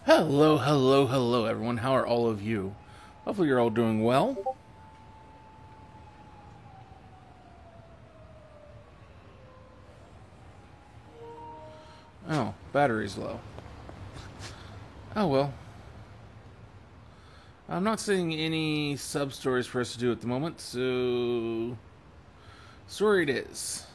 Hello, hello, hello, everyone. How are all of you? Hopefully, you're all doing well. Oh, battery's low. Oh well. I'm not seeing any sub stories for us to do at the moment, so. Story it is.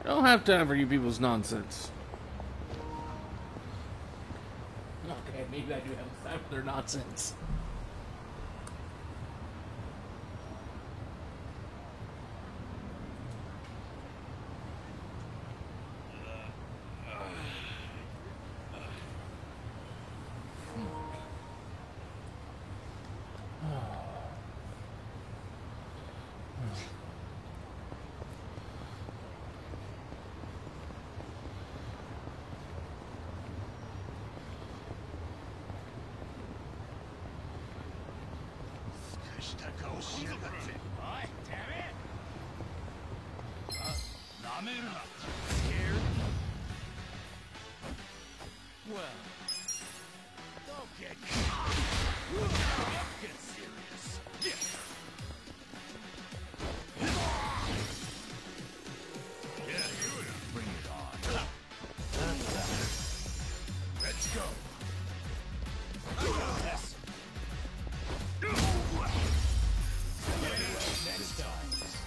I don't have time for you people's nonsense. Okay, maybe I do have time for their nonsense.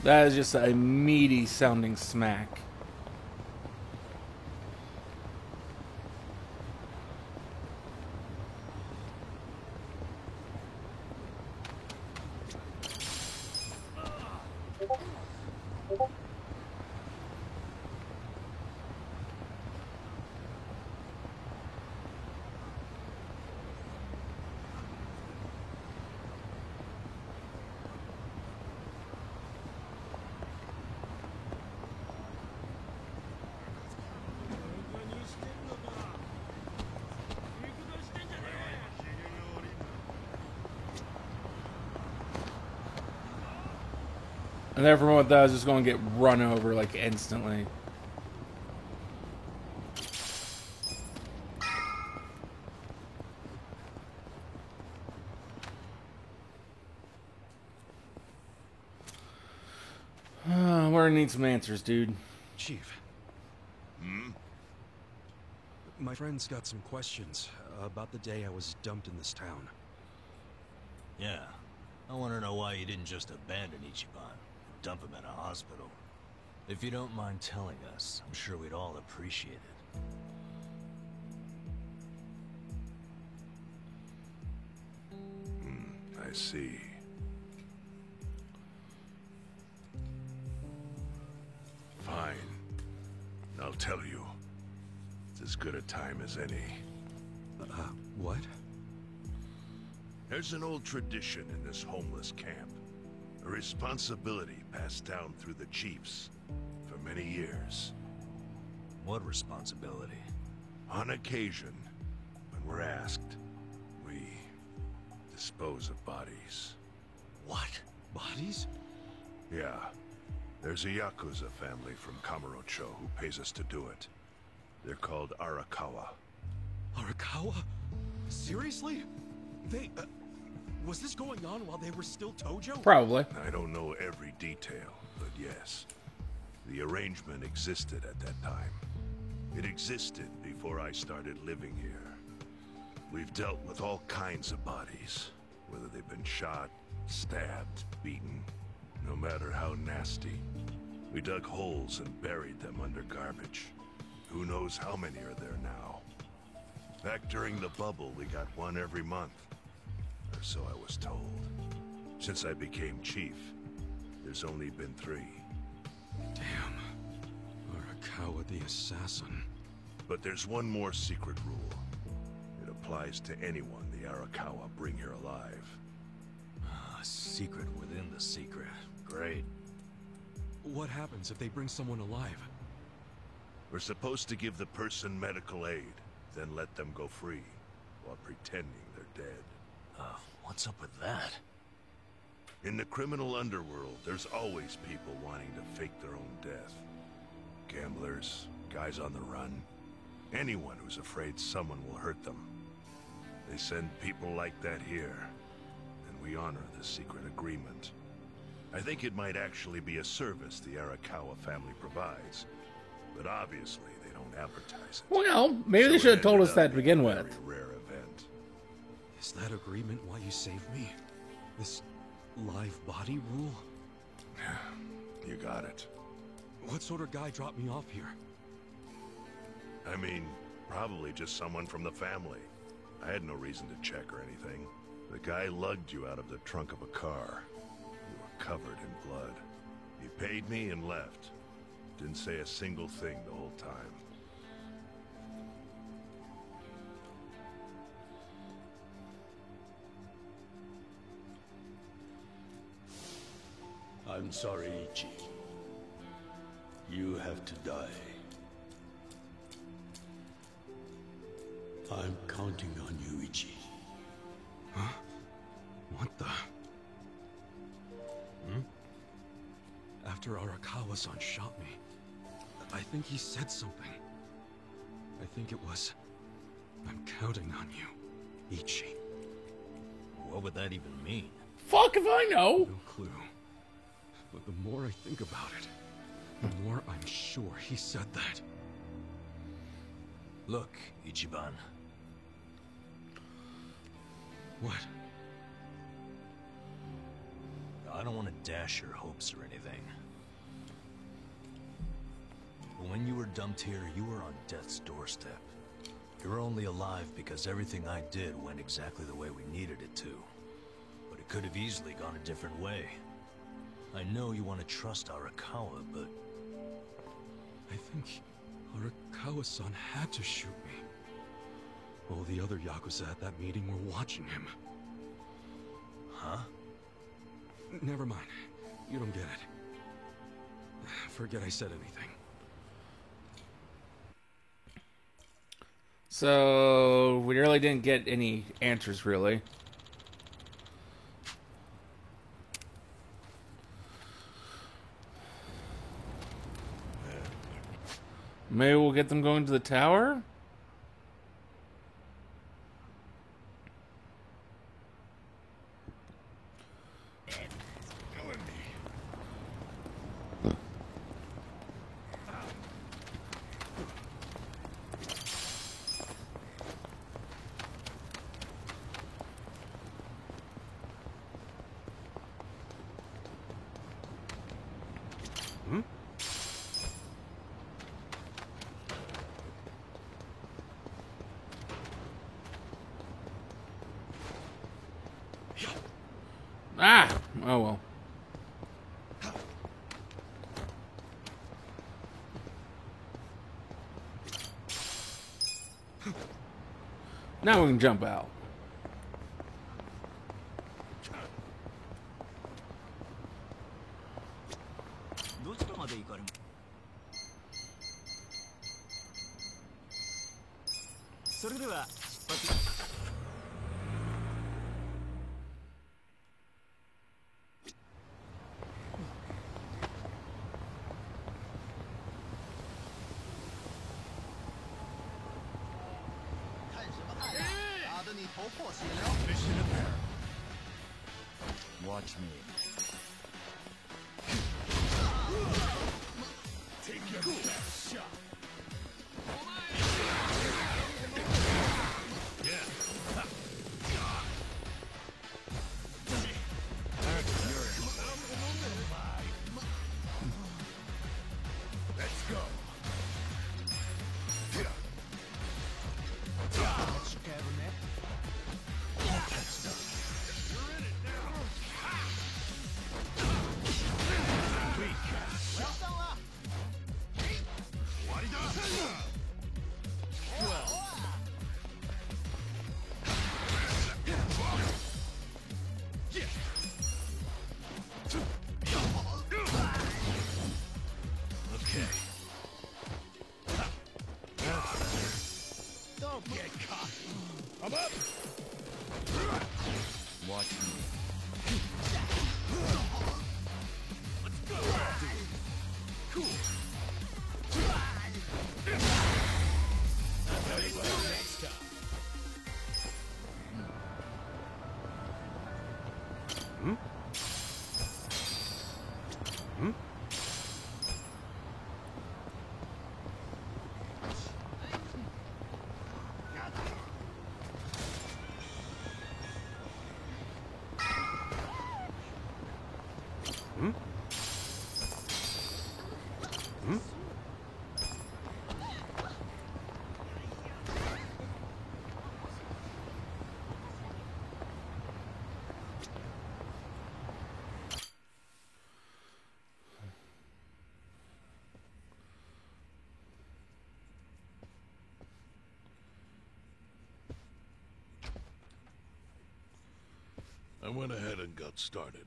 That is just a meaty sounding smack. And then from what that, I was just going to get run over like instantly. We're gonna need some answers, dude. Chief. My friend's got some questions about the day I was dumped in this town. Yeah. I want to know why you didn't just abandon Ichiban and dump him in a hospital. If you don't mind telling us, I'm sure we'd all appreciate it. I see. Fine. I'll tell you. It's as good a time as any. What? There's an old tradition in this homeless camp. A responsibility passed down through the chiefs for many years. What responsibility? On occasion, when we're asked, we dispose of bodies. What? Bodies? Yeah. There's a Yakuza family from Kamurocho who pays us to do it. They're called Arakawa. Arakawa? Seriously? They, was this going on while they were still Tojo? Probably. I don't know every detail, but yes. The arrangement existed at that time. It existed before I started living here. We've dealt with all kinds of bodies, whether they've been shot, stabbed, beaten, no matter how nasty. We dug holes and buried them under garbage. Who knows how many are there now? Back during the bubble, we got one every month. Or so I was told. Since I became chief, there's only been 3. Damn. Arakawa the assassin. But there's one more secret rule. It applies to anyone the Arakawa bring here alive. A secret within the secret. Great. What happens if they bring someone alive? We're supposed to give the person medical aid, then let them go free, while pretending they're dead. What's up with that? In the criminal underworld, there's always people wanting to fake their own death. Gamblers, guys on the run, anyone who's afraid someone will hurt them. They send people like that here, and we honor the secret agreement. I think it might actually be a service the Arakawa family provides, but obviously they don't advertise it. Well, maybe they So should it have told ended us that up to begin being a with. very rare event. Is that agreement why you saved me? This live body rule? You got it. What sort of guy dropped me off here? I mean, probably just someone from the family. I had no reason to check or anything. The guy lugged you out of the trunk of a car. You were covered in blood. He paid me and left. Didn't say a single thing the whole time. I'm sorry, Ichi. You have to die. I'm counting on you, Ichi. What the? After Arakawa-san shot me, I think he said something. I think it was, I'm counting on you, Ichi. What would that even mean? Fuck if I know. No clue. But the more I think about it, the more I'm sure he said that. Look, Ichiban. What? I don't want to dash your hopes or anything. But when you were dumped here, you were on death's doorstep. You're only alive because everything I did went exactly the way we needed it to. But it could have easily gone a different way. I know you want to trust Arakawa, but... I think Arakawa-san had to shoot me. All the other Yakuza at that meeting were watching him. Huh? Never mind. You don't get it. Forget I said anything. So, we really didn't get any answers, really. Maybe we'll get them going to the tower? Ah! Oh well. Now we can jump out. Watch me. Take your best shot. Let's go. Don't get caught. I'm up. Watch me. I went ahead and got started.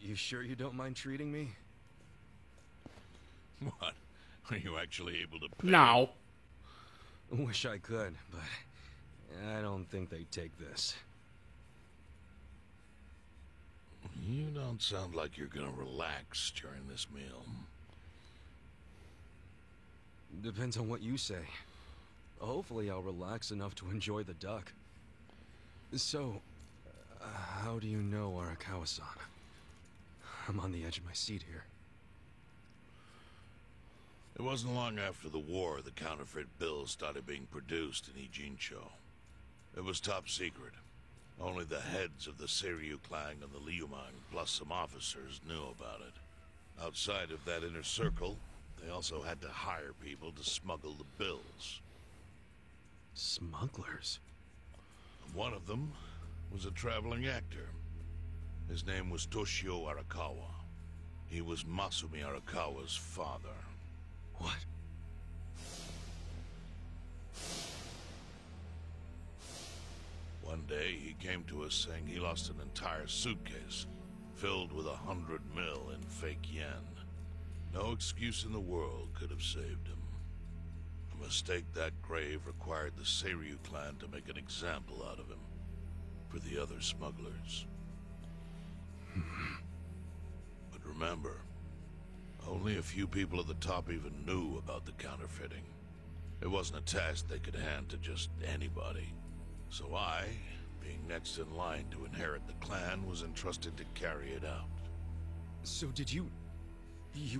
You sure you don't mind treating me? What? Are you actually able to pay? No. Wish I could, but I don't think they'd take this. You don't sound like you're gonna relax during this meal. Depends on what you say. Hopefully I'll relax enough to enjoy the duck. So, how do you know Arakawa-san? I'm on the edge of my seat here. It wasn't long after the war the counterfeit bills started being produced in Ijincho. It was top secret. Only the heads of the Seiryu clan and the Liumang, plus some officers, knew about it. Outside of that inner circle, they also had to hire people to smuggle the bills. Smugglers? One of them was a traveling actor. His name was Toshio Arakawa. He was Masumi Arakawa's father. What? One day, he came to us saying he lost an entire suitcase filled with 100 mil in fake yen. No excuse in the world could have saved him. A mistake that grave required the Seiryu clan to make an example out of him for the other smugglers. But remember, only a few people at the top even knew about the counterfeiting. It wasn't a task they could hand to just anybody. So I, being next in line to inherit the clan, was entrusted to carry it out. So did you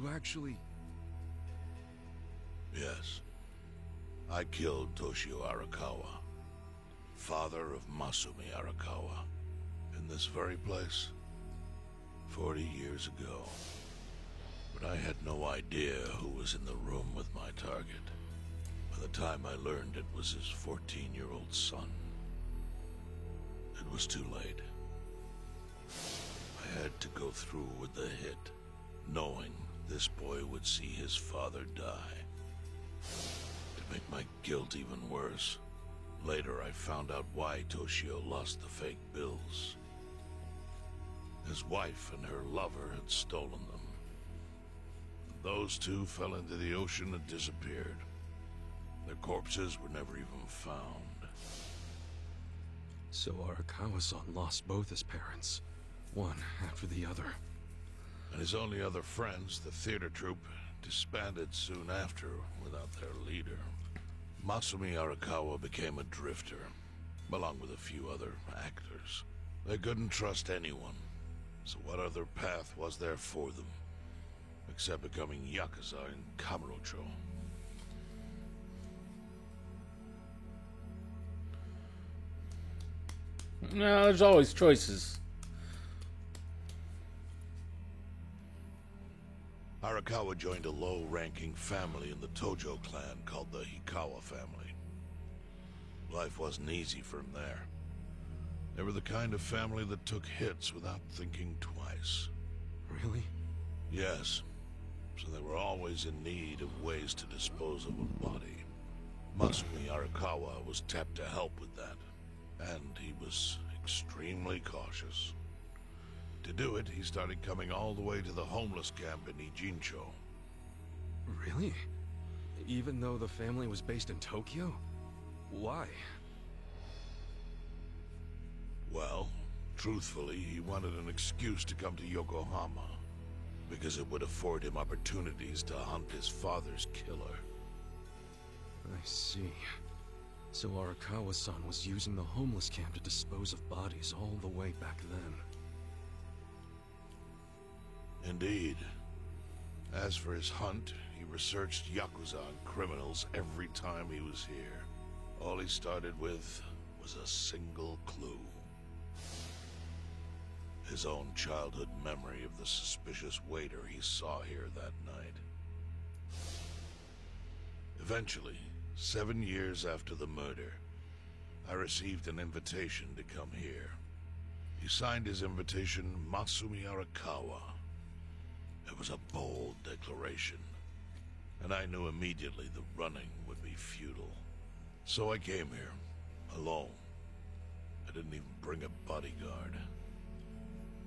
actually... Yes. I killed Toshio Arakawa, father of Masumi Arakawa, in this very place, 40 years ago. But I had no idea who was in the room with my target. By the time I learned it was his 14-year-old son. It was too late. I had to go through with the hit, knowing this boy would see his father die. To make my guilt even worse, later I found out why Toshio lost the fake bills. His wife and her lover had stolen them. Those two fell into the ocean and disappeared. Their corpses were never even found. So Arakawa-san lost both his parents, one after the other. And his only other friends, the theater troupe, disbanded soon after without their leader. Masumi Arakawa became a drifter, along with a few other actors. They couldn't trust anyone, so what other path was there for them? Except becoming Yakuza in Kamurocho. No, there's always choices. Arakawa joined a low-ranking family in the Tojo clan called the Hikawa family. Life wasn't easy for him there. They were the kind of family that took hits without thinking twice. Really? Yes. So they were always in need of ways to dispose of a body. Masumi Arakawa was tapped to help with that. And he was extremely cautious. To do it, he started coming all the way to the homeless camp in Ijincho. Really? Even though the family was based in Tokyo? Why? Truthfully, he wanted an excuse to come to Yokohama, because it would afford him opportunities to hunt his father's killer. I see. So Arakawa-san was using the homeless camp to dispose of bodies all the way back then. Indeed. As for his hunt, he researched Yakuza and criminals every time he was here. All he started with was a single clue. His own childhood memory of the suspicious waiter he saw here that night. Eventually, 7 years after the murder, I received an invitation to come here. He signed his invitation Masumi Arakawa. It was a bold declaration, and I knew immediately the running would be futile. So I came here, alone. I didn't even bring a bodyguard.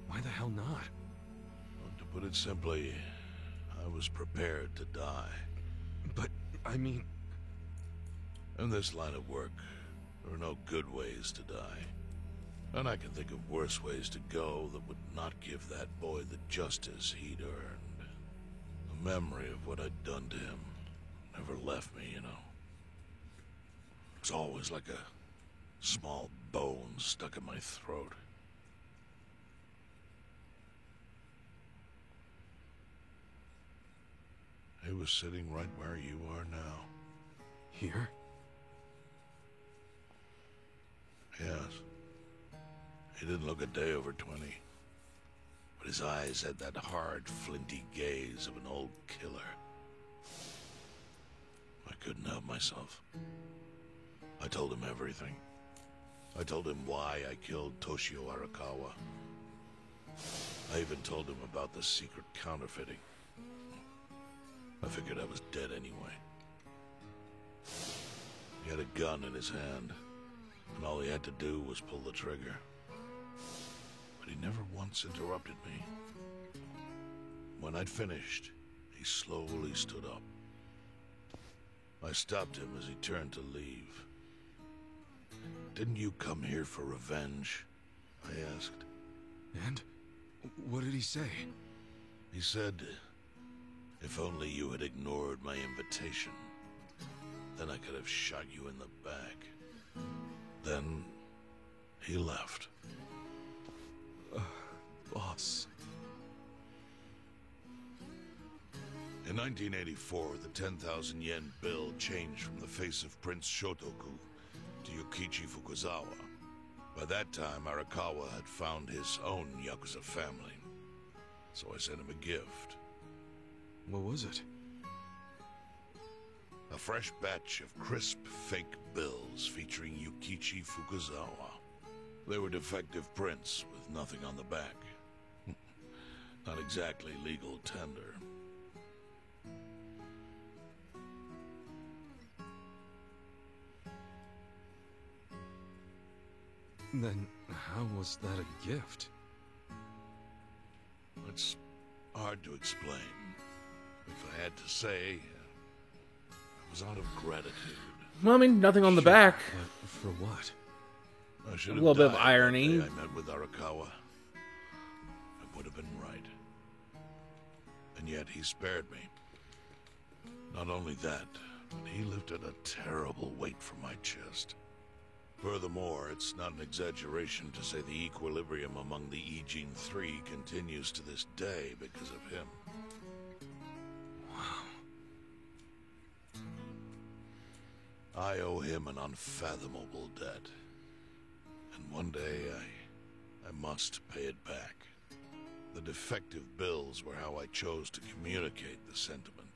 Why the hell not? Well, to put it simply, I was prepared to die. But, I mean... In this line of work, there are no good ways to die. And I can think of worse ways to go that would not give that boy the justice he'd earned. The memory of what I'd done to him never left me, you know. It was always like a small bone stuck in my throat. He was sitting right where you are now. Here? Yes. He didn't look a day over 20. But his eyes had that hard, flinty gaze of an old killer. I couldn't help myself. I told him everything. I told him why I killed Toshio Arakawa. I even told him about the secret counterfeiting. I figured I was dead anyway. He had a gun in his hand, and all he had to do was pull the trigger. But he never once interrupted me. When I'd finished, he slowly stood up. I stopped him as he turned to leave. "Didn't you come here for revenge?" I asked. And? What did he say? He said, "If only you had ignored my invitation, then I could have shot you in the back." Then he left. Boss. In 1984, the 10,000 yen bill changed from the face of Prince Shotoku to Yukichi Fukuzawa. By that time, Arakawa had found his own Yakuza family, so I sent him a gift. What was it? A fresh batch of crisp, fake bills featuring Yukichi Fukuzawa. They were defective prints with nothing on the back. Not exactly legal tender. Then, how was that a gift? It's hard to explain. If I had to say, it was out of gratitude. Well, I mean, nothing on the Sure, back. but for what? I should A have little bit of died irony. the day I met with Arakawa. It would have been right. And yet he spared me. Not only that, but he lifted a terrible weight from my chest. Furthermore, it's not an exaggeration to say the equilibrium among the Ijin Three continues to this day because of him. Wow. I owe him an unfathomable debt. And one day, I must pay it back. The defective bills were how I chose to communicate the sentiment.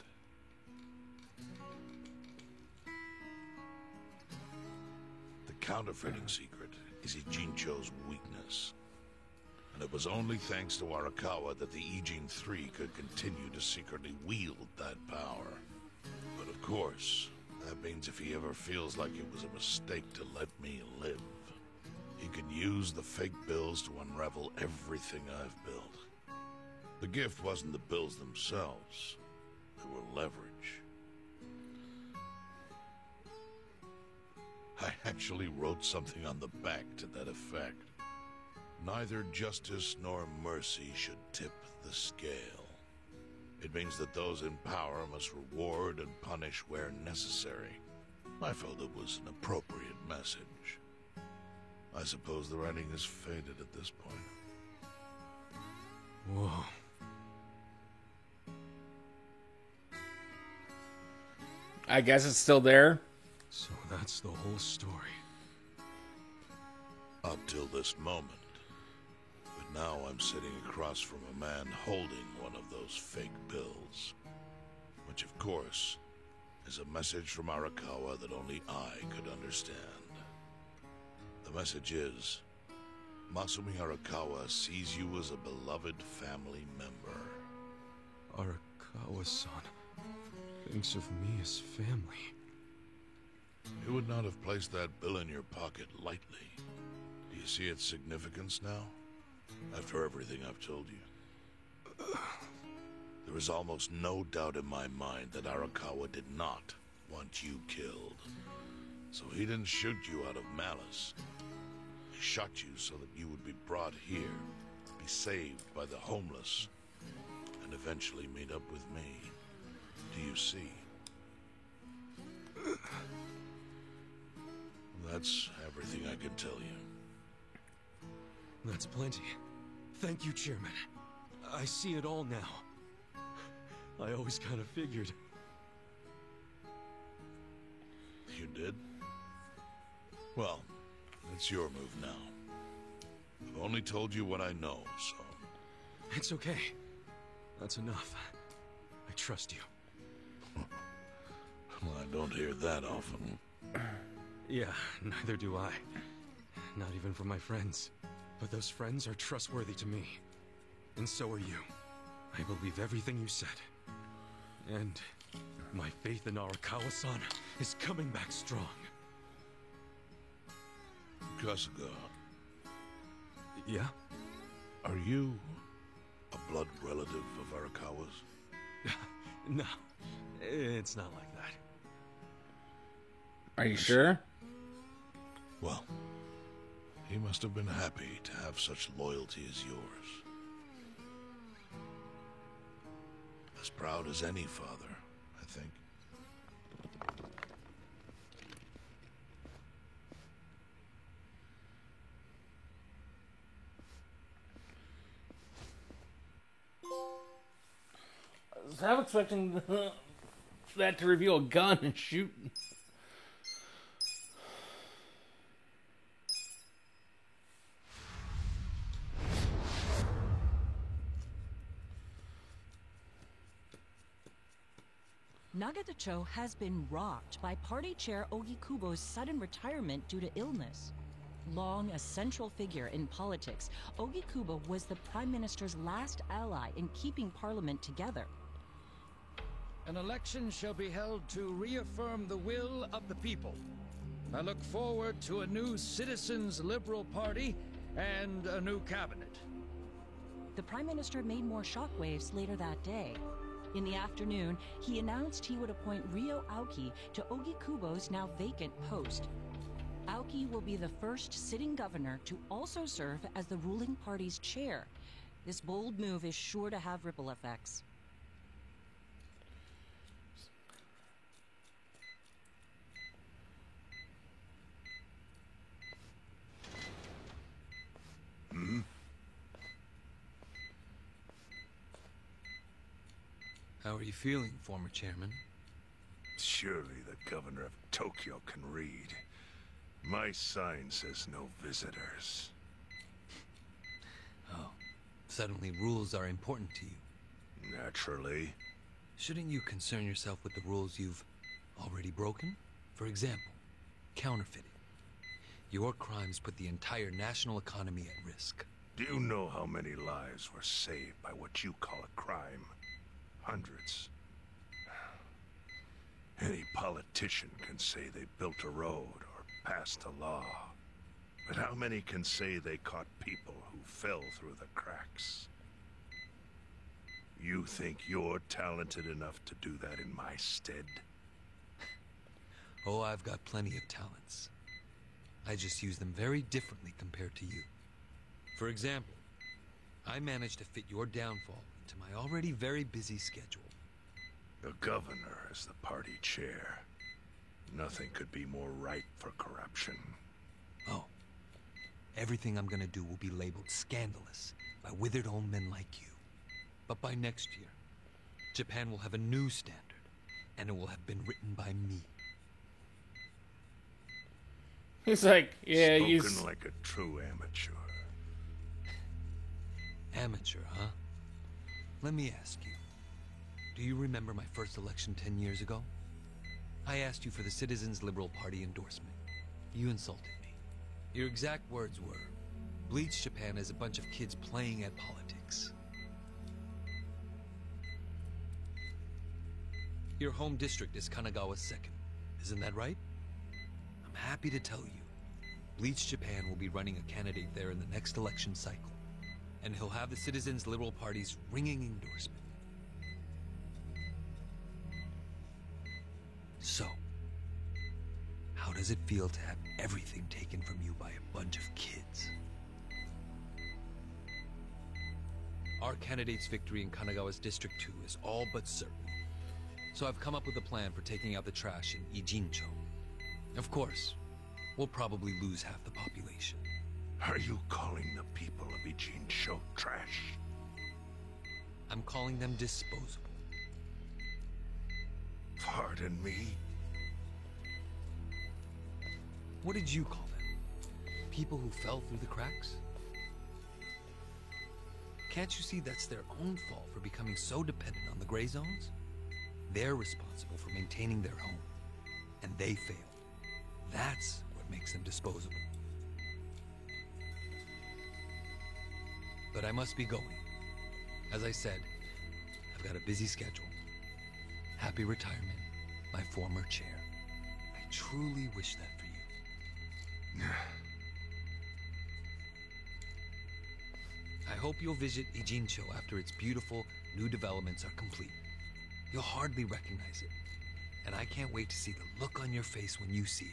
The counterfeiting secret is Ijincho's weakness. And it was only thanks to Arakawa that the Ijin Three could continue to secretly wield that power. But of course, that means if he ever feels like it was a mistake to let me live, he can use the fake bills to unravel everything I've built. The gift wasn't the bills themselves. They were leverage. I actually wrote something on the back to that effect. Neither justice nor mercy should tip the scale. It means that those in power must reward and punish where necessary. I felt it was an appropriate message. I suppose the writing is faded at this point. Whoa. I guess it's still there. So that's the whole story. Up till this moment. But now I'm sitting across from a man holding one of those fake bills. Which, of course, is a message from Arakawa that only I could understand. The message is, Masumi Arakawa sees you as a beloved family member. Arakawa-san thinks of me as family. You would not have placed that bill in your pocket lightly. Do you see its significance now? After everything I've told you. There is almost no doubt in my mind that Arakawa did not want you killed. So he didn't shoot you out of malice. He shot you so that you would be brought here, be saved by the homeless, and eventually meet up with me. Do you see? That's everything I can tell you. That's plenty. Thank you, Chairman. I see it all now. I always kind of figured. You did? Well, it's your move now. I've only told you what I know, so... It's okay. That's enough. I trust you. Well, I don't hear that often. Yeah, neither do I. Not even from my friends. But those friends are trustworthy to me. And so are you. I believe everything you said. And my faith in Arakawa-san is coming back strong. Kasuga, Yeah? are you a blood relative of Arakawa's? No, it's not like that. Are you sure? Well, he must have been happy to have such loyalty as yours. As proud as any father, I think. I was half expecting that to reveal a gun and shoot. Nagatacho has been rocked by Party Chair Ogikubo's sudden retirement due to illness. Long a central figure in politics, Ogikubo was the Prime Minister's last ally in keeping Parliament together. An election shall be held to reaffirm the will of the people. I look forward to a new Citizens Liberal Party and a new cabinet. The Prime Minister made more shockwaves later that day. In the afternoon, he announced he would appoint Ryo Aoki to Ogikubo's now vacant post. Aoki will be the first sitting governor to also serve as the ruling party's chair. This bold move is sure to have ripple effects. How are you feeling, former chairman? Surely the governor of Tokyo can read. My sign says no visitors. Oh, suddenly rules are important to you. Naturally. Shouldn't you concern yourself with the rules you've already broken? For example, counterfeiting. Your crimes put the entire national economy at risk. Do you know how many lives were saved by what you call a crime? Hundreds. Any politician can say they built a road or passed a law. But how many can say they caught people who fell through the cracks? You think you're talented enough to do that in my stead? Oh, I've got plenty of talents. I just use them very differently compared to you. For example, I managed to fit your downfall into my already very busy schedule. The governor is the party chair. Nothing could be more ripe for corruption. Oh. Everything I'm gonna do will be labeled scandalous by withered old men like you. But by next year, Japan will have a new standard, and it will have been written by me. He's like, yeah, Spoken like a true amateur. Amateur, huh? Let me ask you. Do you remember my first election 10 years ago? I asked you for the Citizens Liberal Party endorsement. You insulted me. Your exact words were, Bleach Japan is a bunch of kids playing at politics. Your home district is Kanagawa's second. Isn't that right? I'm happy to tell you, Bleach Japan will be running a candidate there in the next election cycle. And he'll have the Citizens Liberal Party's ringing endorsement. So, how does it feel to have everything taken from you by a bunch of kids? Our candidate's victory in Kanagawa's District 2 is all but certain. So I've come up with a plan for taking out the trash in Ijincho. Of course, we'll probably lose half the population. Are you calling the people of Ijincho trash? I'm calling them disposable. Pardon me? What did you call them? People who fell through the cracks? Can't you see that's their own fault for becoming so dependent on the gray zones? They're responsible for maintaining their home, and they failed. That's what makes them disposable. But I must be going. As I said, I've got a busy schedule. Happy retirement, my former chair. I truly wish that for you. I hope you'll visit Ijincho after its beautiful new developments are complete. You'll hardly recognize it, and I can't wait to see the look on your face when you see it.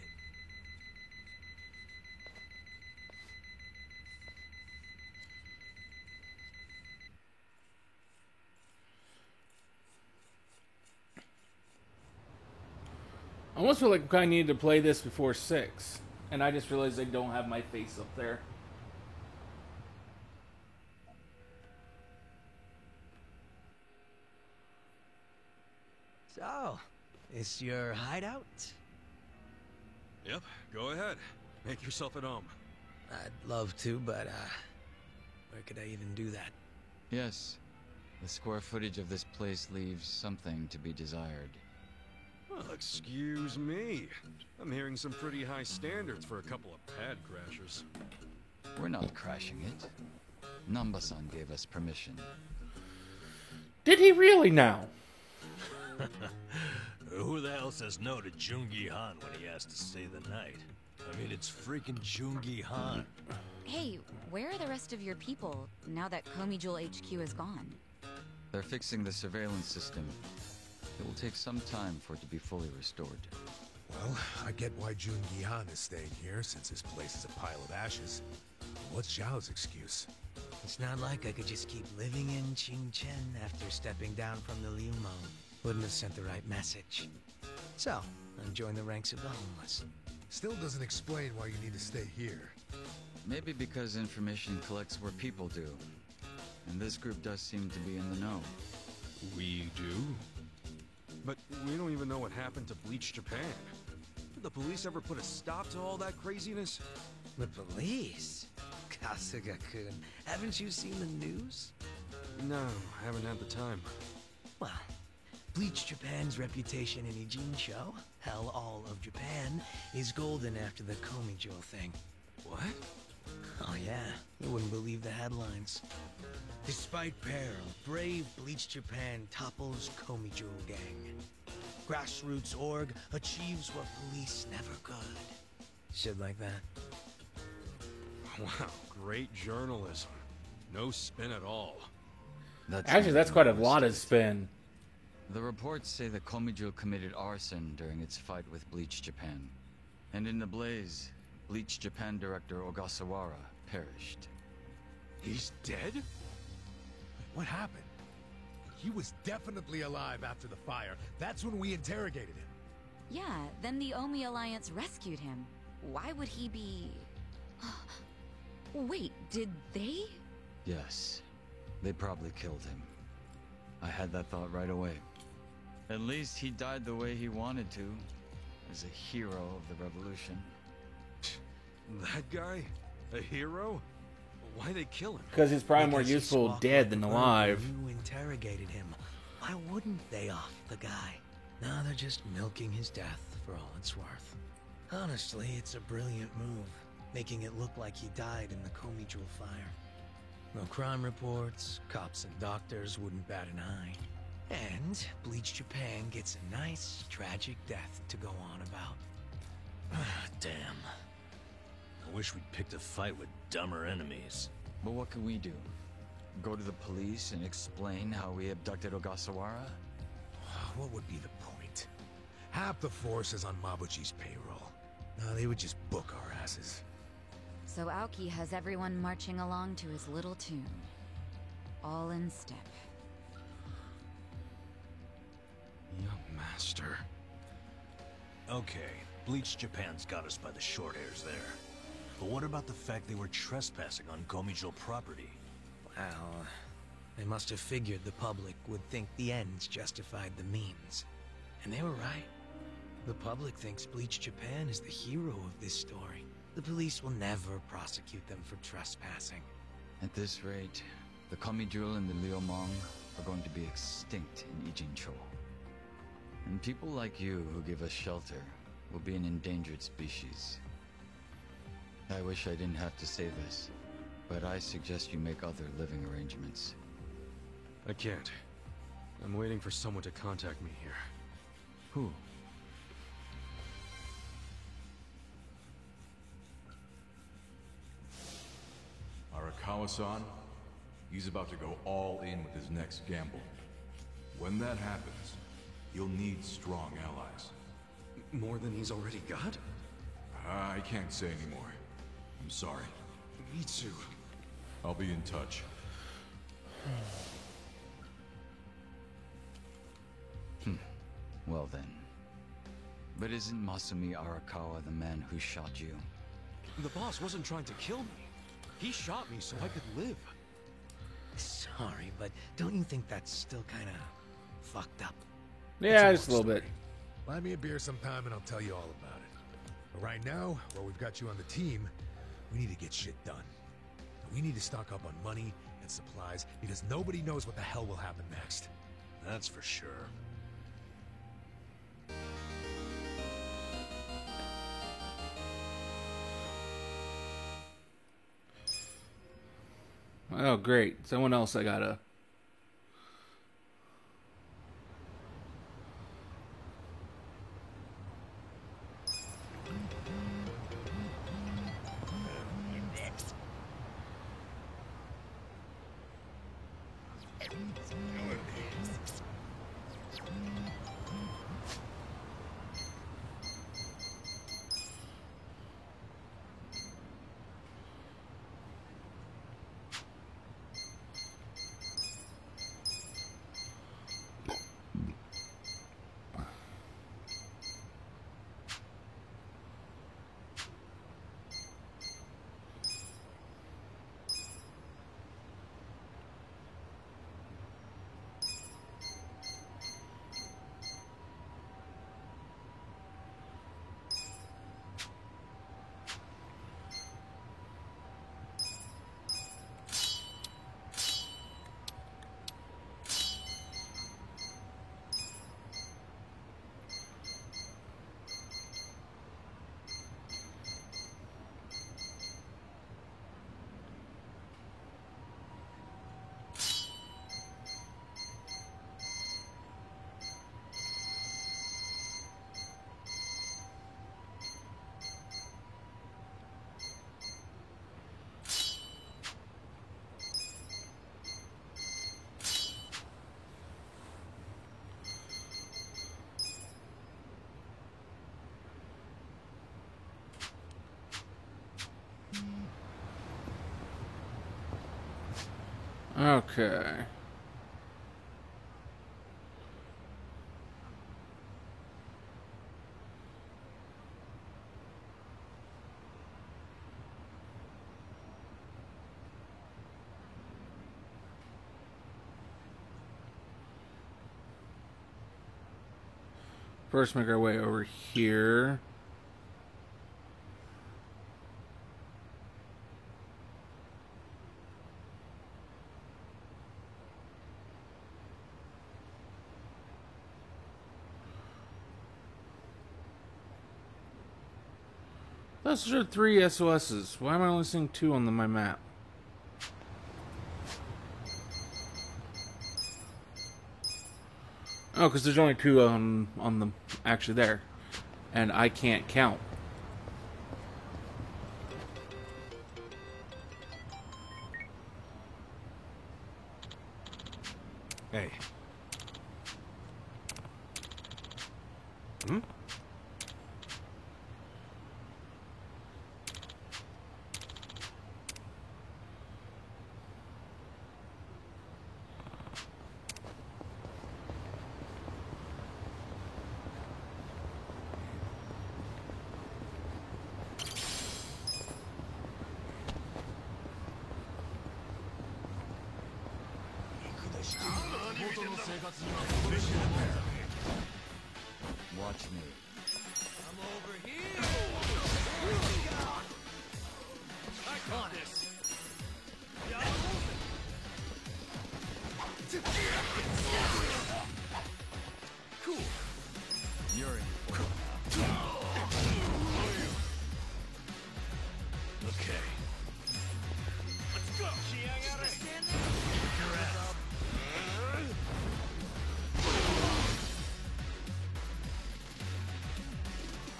I almost feel like I needed to play this before 6, and I just realized I don't have my face up there. So, it's your hideout? Yep, go ahead. Make yourself at home. I'd love to, but, where could I even do that? Yes. The square footage of this place leaves something to be desired. Well, excuse me. I'm hearing some pretty high standards for a couple of pad crashers. We're not crashing it. Namba-san gave us permission. Did he really now? Who the hell says no to Jungi Han when he has to stay the night? I mean, it's freaking Jungi Han. Hey, where are the rest of your people now that Komijul HQ is gone? They're fixing the surveillance system. It will take some time for it to be fully restored. Well, I get why Jungi Han is staying here, since his place is a pile of ashes. What's Zhao's excuse? It's not like I could just keep living in Qingchen after stepping down from the Liumeng. Wouldn't have sent the right message. So, I joined the ranks of the homeless. Still doesn't explain why you need to stay here. Maybe because information collects where people do. And this group does seem to be in the know. We do? But we don't even know what happened to Bleach Japan. Did the police ever put a stop to all that craziness? The police? Kasuga-kun, haven't you seen the news? No, haven't had the time. Well, Bleach Japan's reputation in Ijincho, hell, all of Japan, is golden after the Komijul thing. What? Oh yeah, you wouldn't believe the headlines. Despite peril, brave Bleach Japan topples Komijul gang. Grassroots org achieves what police never could. Shit like that. Wow, great journalism. No spin at all. Actually, that's quite a lot of spin. The reports say that Komijul committed arson during its fight with Bleach Japan. And in the blaze, Bleach Japan director Ogasawara perished. He's dead? What happened? He was definitely alive after the fire. That's when we interrogated him. Yeah, then the Omi Alliance rescued him. Why would he be... Wait, did they? Yes. They probably killed him. I had that thought right away. At least he died the way he wanted to, as a hero of the revolution. That guy? A hero? Why'd they kill him? Because he's probably more Because he useful swapped dead with than the bird alive. when you interrogated him. Why wouldn't they off the guy? Now they're just milking his death for all it's worth. Honestly, it's a brilliant move, making it look like he died in the Komi Jewel fire. No crime reports, cops and doctors wouldn't bat an eye. And Bleach Japan gets a nice, tragic death to go on about. Damn. I wish we'd picked a fight with dumber enemies. But what could we do? Go to the police and explain how we abducted Ogasawara? What would be the point? Half the force is on Mabuchi's payroll. Now they would just book our asses. So Aoki has everyone marching along to his little tune. All in step. Young master. Okay, Bleach Japan's got us by the short hairs there. But what about the fact they were trespassing on Komijul property? Well, they must have figured the public would think the ends justified the means. And they were right. The public thinks Bleach Japan is the hero of this story. The police will never prosecute them for trespassing. At this rate, the Komijul and the Liumang are going to be extinct in Ijincho. And people like you who give us shelter will be an endangered species. I wish I didn't have to say this, but I suggest you make other living arrangements. I can't. I'm waiting for someone to contact me here. Who? Arakawa-san, he's about to go all in with his next gamble. When that happens, you'll need strong allies. More than he's already got? I can't say anymore. I'm sorry. Me too. I'll be in touch. Well then. But isn't Masumi Arakawa the man who shot you? The boss wasn't trying to kill me. He shot me so I could live. Sorry, but don't you think that's still kinda fucked up? Yeah, just a little bit. Buy me a beer sometime and I'll tell you all about it. But right now, while we've got you on the team, we need to get shit done. We need to stock up on money and supplies because nobody knows what the hell will happen next. That's for sure. Oh, great. Someone else I gotta... Okay. First, make our way over here. Those are 3 SOSs. Why am I only seeing 2 on my map? Oh, because there's only 2 on the actually there, and I can't count. Hey. Hmm? Watch me. I'm over here. I got this. Cool. You're in for it now. Okay. Let's go. Stand there.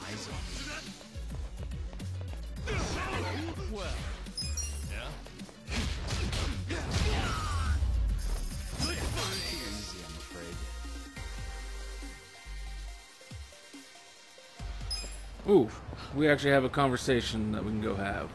Eyes on me. Well, yeah. Easy, I'm afraid. Ooh, we actually have a conversation that we can go have.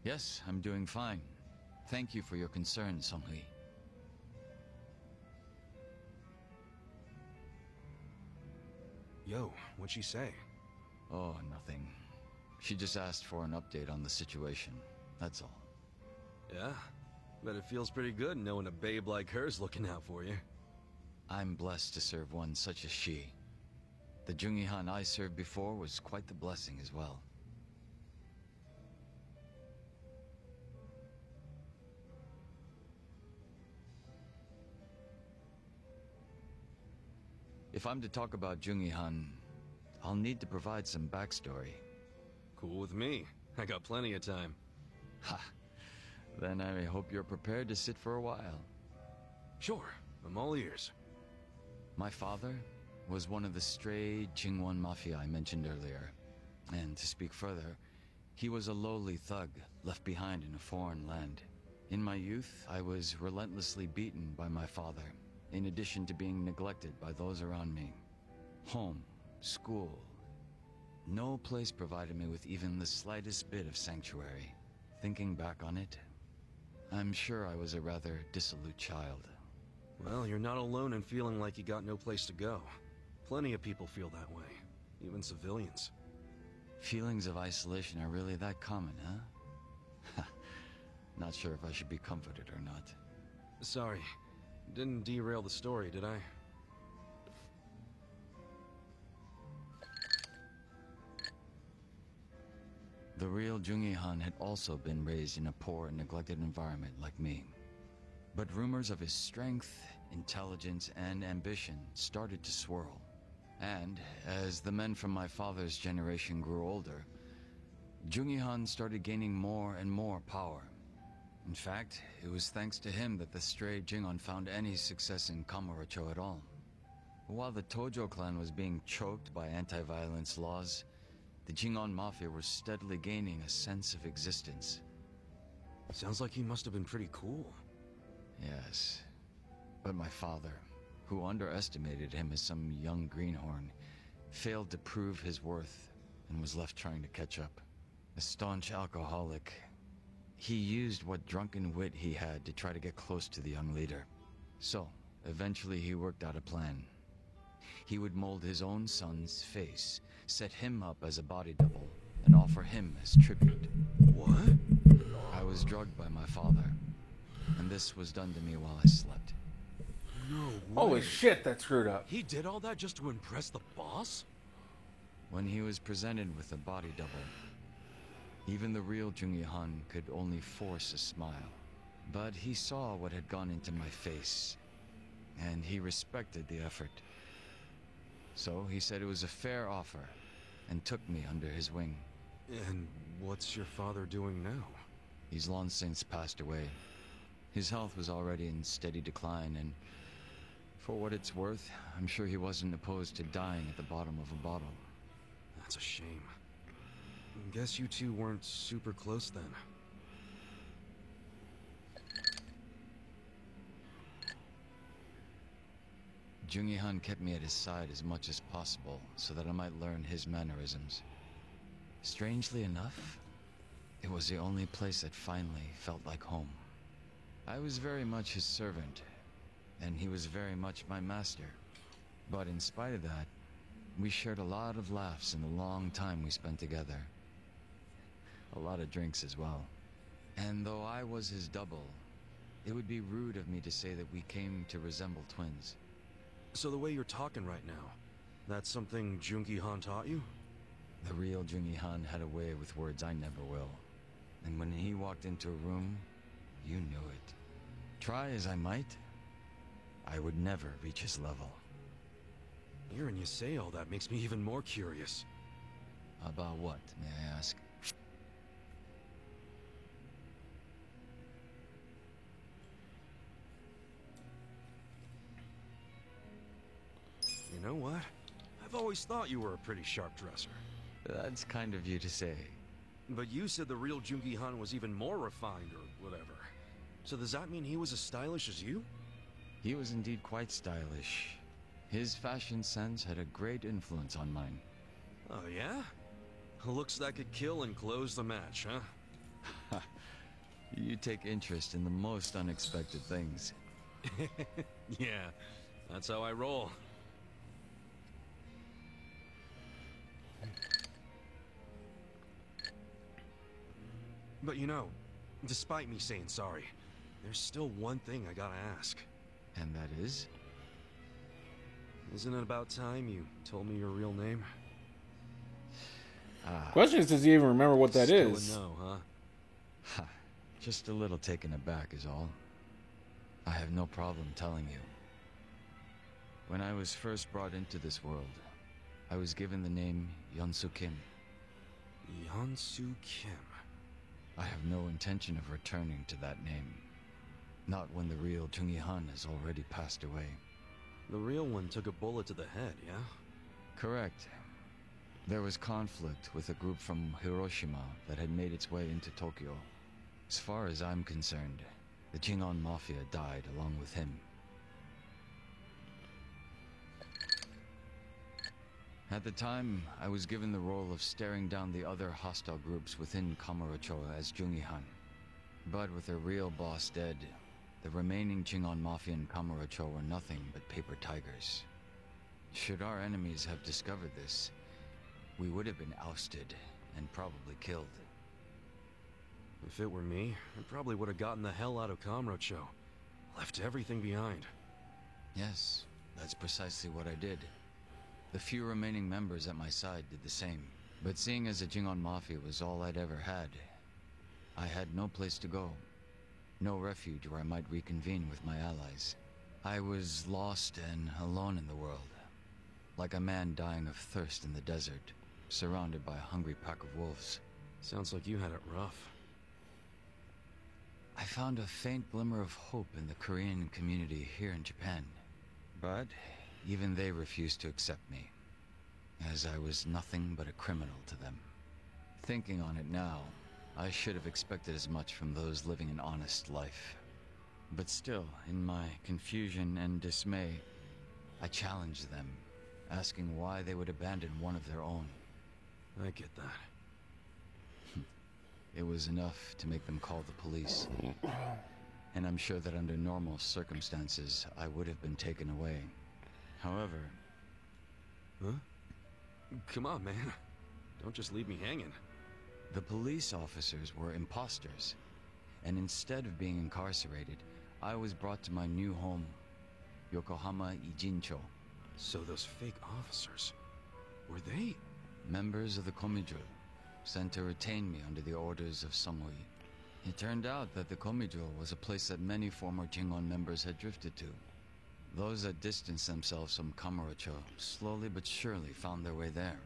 Yes, I'm doing fine. Thank you for your concern, Song-Hui. Yo, what'd she say? Oh, nothing. She just asked for an update on the situation. That's all. Yeah? Bet it feels pretty good knowing a babe like her's looking out for you. I'm blessed to serve one such as she. The Jungi Han I served before was quite the blessing as well. If I'm to talk about Jungi Han, I'll need to provide some backstory. Cool with me. I got plenty of time. Ha! Then I hope you're prepared to sit for a while. Sure, I'm all ears. My father was one of the stray Jingwon Mafia I mentioned earlier. And to speak further, he was a lowly thug left behind in a foreign land. In my youth, I was relentlessly beaten by my father, in addition to being neglected by those around me. Home, school, no place provided me with even the slightest bit of sanctuary. Thinking back on it, I'm sure I was a rather dissolute child. Well, you're not alone in feeling like you got no place to go. Plenty of people feel that way, even civilians. Feelings of isolation are really that common, huh? Not sure if I should be comforted or not. Sorry, didn't derail the story, did I? The real Jungi Han had also been raised in a poor and neglected environment like me. But rumors of his strength, intelligence, and ambition started to swirl. And as the men from my father's generation grew older, Jungi Han started gaining more and more power. In fact, it was thanks to him that the stray Jingon found any success in Kamurocho at all. While the Tojo clan was being choked by anti-violence laws, the Jingon Mafia were steadily gaining a sense of existence. Sounds like he must have been pretty cool. Yes. But my father, who underestimated him as some young greenhorn, failed to prove his worth and was left trying to catch up. A staunch alcoholic, he used what drunken wit he had to try to get close to the young leader. So, eventually he worked out a plan. He would mold his own son's face, set him up as a body double, and offer him as tribute. What? I was drugged by my father, and this was done to me while I slept. No way. Holy shit, that's screwed up. He did all that just to impress the boss? When he was presented with a body double, even the real Jungi Han could only force a smile. But he saw what had gone into my face, and he respected the effort. So he said it was a fair offer, and took me under his wing. And what's your father doing now? He's long since passed away. His health was already in steady decline, and for what it's worth, I'm sure he wasn't opposed to dying at the bottom of a bottle. That's a shame. Guess you two weren't super close then. Jungi Han kept me at his side as much as possible so that I might learn his mannerisms. Strangely enough, it was the only place that finally felt like home. I was very much his servant, and he was very much my master. But in spite of that, we shared a lot of laughs in the long time we spent together. A lot of drinks as well. And though I was his double, it would be rude of me to say that we came to resemble twins. So the way you're talking right now, that's something Jungi Han taught you? The real Jungi Han had a way with words I never will. And when he walked into a room, you knew it. Try as I might, I would never reach his level. Hearing you say all that makes me even more curious. About what, may I ask? You know what? I've always thought you were a pretty sharp dresser. That's kind of you to say. But you said the real Jungi Han was even more refined or whatever. So does that mean he was as stylish as you? He was indeed quite stylish. His fashion sense had a great influence on mine. Oh yeah? Looks that could kill and close the match, huh? You take interest in the most unexpected things. Yeah, that's how I roll. But you know, despite me saying sorry, there's still one thing I gotta ask. And that is? Isn't it about time you told me your real name? Question is, does he even remember what that Still is? a no, huh? Just a little taken aback is all. I have no problem telling you. When I was first brought into this world, I was given the name Yeonsu Kim. Yeonsu Kim. I have no intention of returning to that name. Not when the real Jungi Han has already passed away. The real one took a bullet to the head, yeah? Correct. There was conflict with a group from Hiroshima that had made its way into Tokyo. As far as I'm concerned, the Jingon Mafia died along with him. At the time, I was given the role of staring down the other hostile groups within Kamurocho as Jungi Han. But with their real boss dead, the remaining Jingon Mafia in Kamurocho were nothing but paper tigers. Should our enemies have discovered this, we would have been ousted and probably killed. If it were me, I probably would have gotten the hell out of Kamurocho. Left everything behind. Yes, that's precisely what I did. The few remaining members at my side did the same. But seeing as the Jingon Mafia was all I'd ever had, I had no place to go. No refuge where I might reconvene with my allies. I was lost and alone in the world. Like a man dying of thirst in the desert, surrounded by a hungry pack of wolves. Sounds like you had it rough. I found a faint glimmer of hope in the Korean community here in Japan. But Even they refused to accept me, as I was nothing but a criminal to them. Thinking on it now, I should have expected as much from those living an honest life. But still, in my confusion and dismay, I challenged them, asking why they would abandon one of their own. I get that. It was enough to make them call the police. And I'm sure that under normal circumstances, I would have been taken away. However... Huh? Come on, man. Don't just leave me hanging. The police officers were imposters, and instead of being incarcerated, I was brought to my new home, Yokohama Ijincho. So those fake officers, were they? Members of the Komijul, sent to retain me under the orders of Songhui. It turned out that the Komijul was a place that many former Jingon members had drifted to. Those that distanced themselves from Kamurocho slowly but surely found their way there.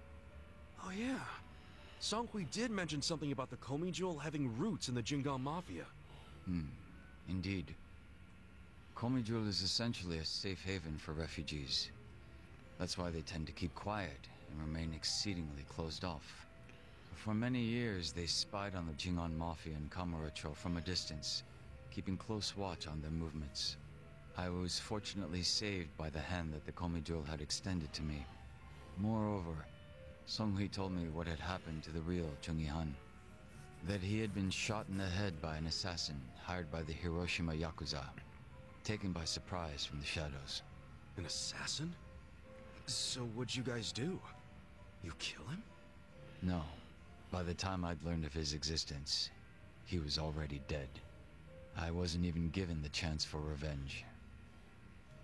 Oh yeah. Songhui did mention something about the Komijul having roots in the Jingon Mafia. Indeed. Komijul is essentially a safe haven for refugees. That's why they tend to keep quiet and remain exceedingly closed off. For many years, they spied on the Jingon Mafia in Kamurocho from a distance, keeping close watch on their movements. I was fortunately saved by the hand that the Komijul had extended to me. Moreover, Songhui told me what had happened to the real Chung Yi-han. That he had been shot in the head by an assassin hired by the Hiroshima Yakuza, taken by surprise from the shadows. An assassin? So what'd you guys do? You kill him? No. By the time I'd learned of his existence, he was already dead. I wasn't even given the chance for revenge.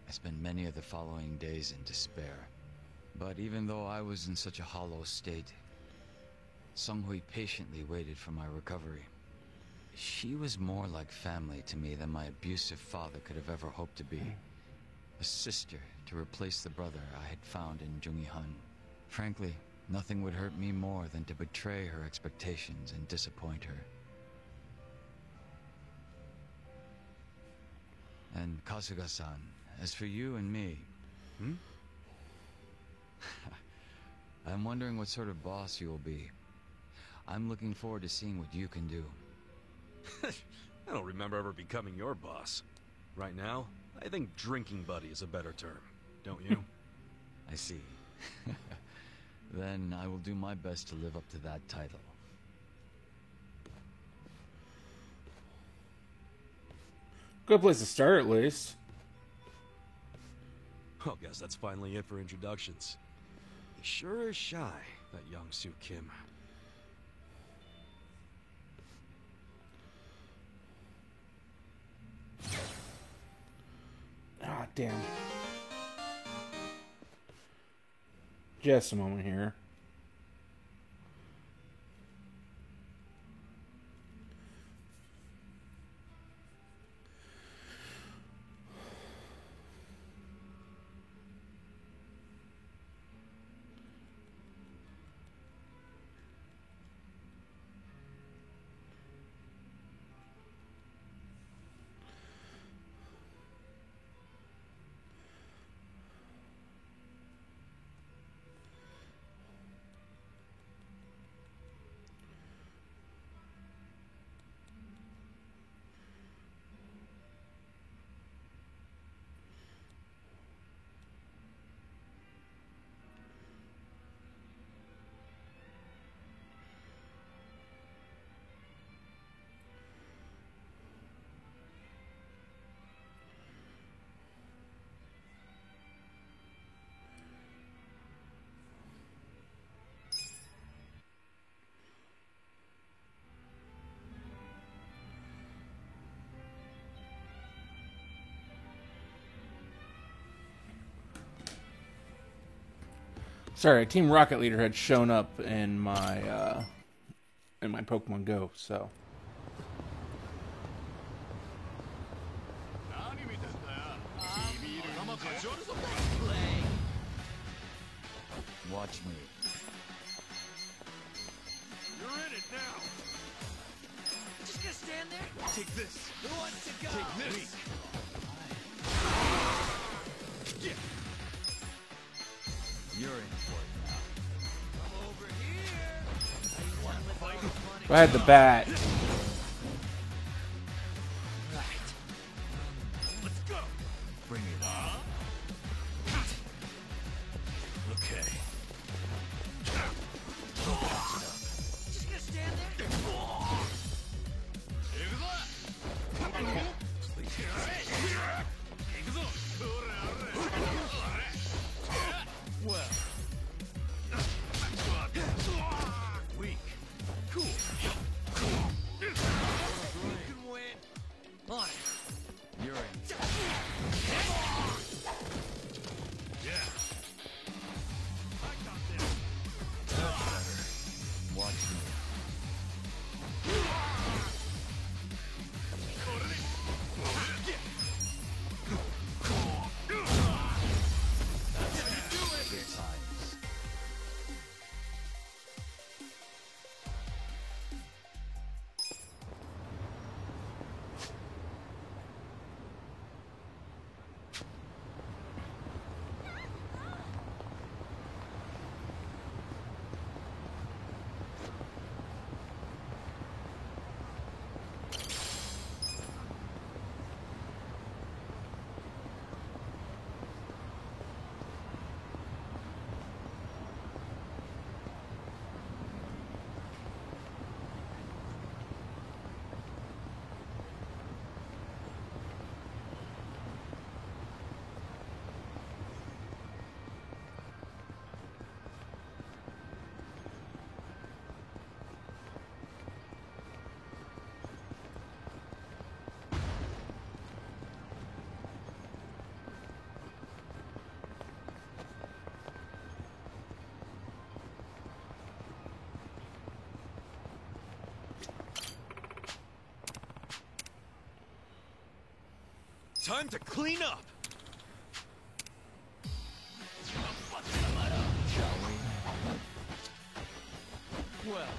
I spent many of the following days in despair. But even though I was in such a hollow state, Songhui patiently waited for my recovery. She was more like family to me than my abusive father could have ever hoped to be. A sister to replace the brother I had found in Chung Yi-han. Frankly, nothing would hurt me more than to betray her expectations and disappoint her. And Kasuga-san, as for you and me... I'm wondering what sort of boss you will be. I'm looking forward to seeing what you can do. I don't remember ever becoming your boss. Right now, I think drinking buddy is a better term. Don't you? I see. Then I will do my best to live up to that title. Good place to start, at least. Oh, guess that's finally it for introductions. He sure is shy, that young Soo Kim. Ah, damn. Just a moment here. Sorry, Team Rocket Leader had shown up in my Pokemon Go, so. Watch me. You're in it now. Just gonna stand there? Take this. Who wants to go? Take this. You're in for it now. Come over here. You want to fight? If I had the bat. Let's go. Bring it on. Okay. Just gonna stand there. Well. Weak. Cool. You can win. On it. You're in. Yeah. That's better. Watch me. Good times. Time to clean up! Shall we? Well.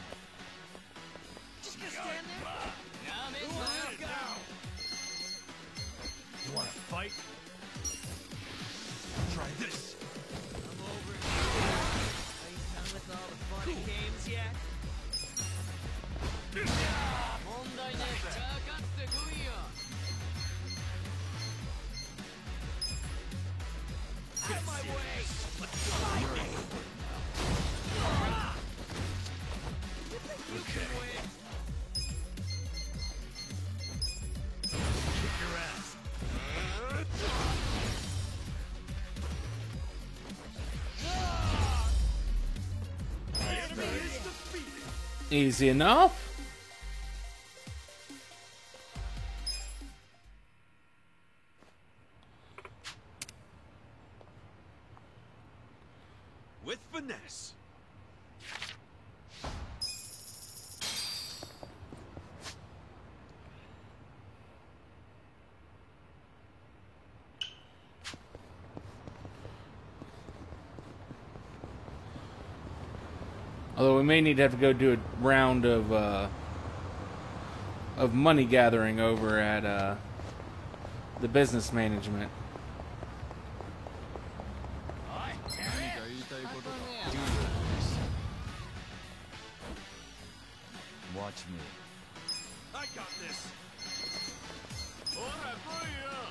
Just gonna stand there. Who wants to go? You wanna fight? Try this. Come over here. Are you done with all the fun and games yet? Out of my way! Okay. Kick your ass. Easy enough. With finesse. Although we may need to have to go do a round of money gathering over at the business management. Watch me. I got this.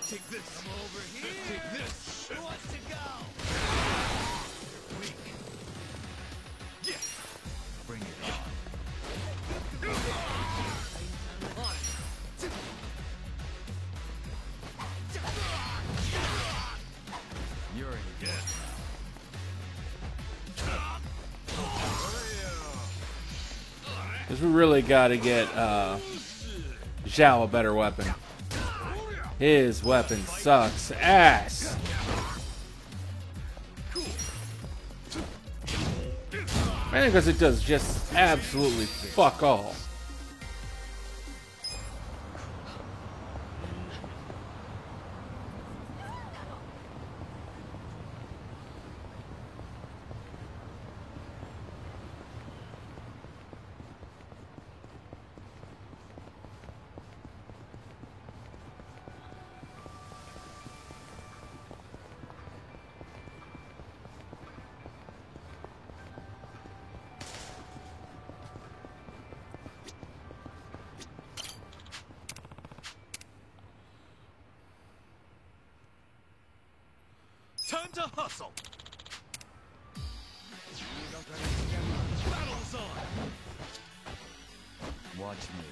Take this. Come over here. Take this. Who wants to go? Weak. Yeah. Bring it on. You're in. Yeah. Because we really got to get Zhao a better weapon. His weapon sucks ass. Mainly because it does just absolutely fuck all. Time to hustle! Battle's on! Watch me.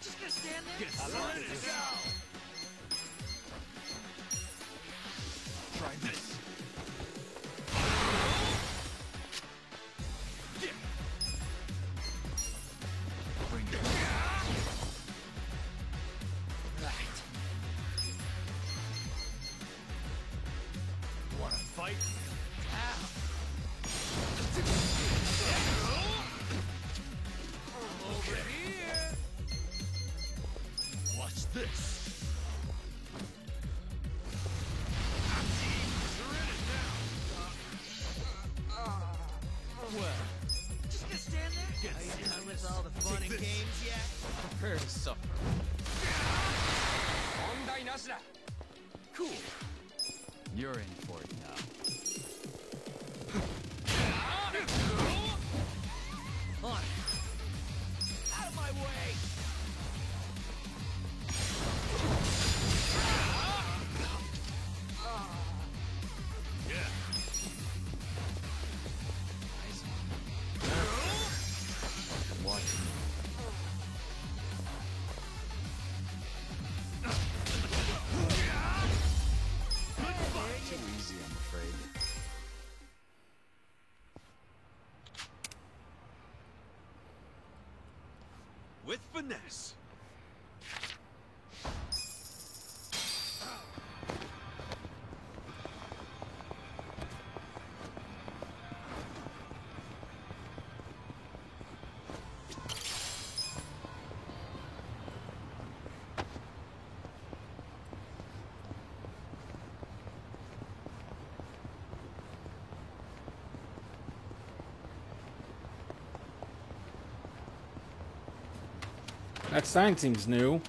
Just gonna stand there? Get started! Try this! Bring it. Wanna fight? Over here! Watch this! Well, just gonna stand there? Are you done with all the fun and games yet? Prepare to suffer. Cool. You're in for it now. On. Out of my way! Yeah. Watch me. Too easy, I'm afraid. With finesse. That sign seems new.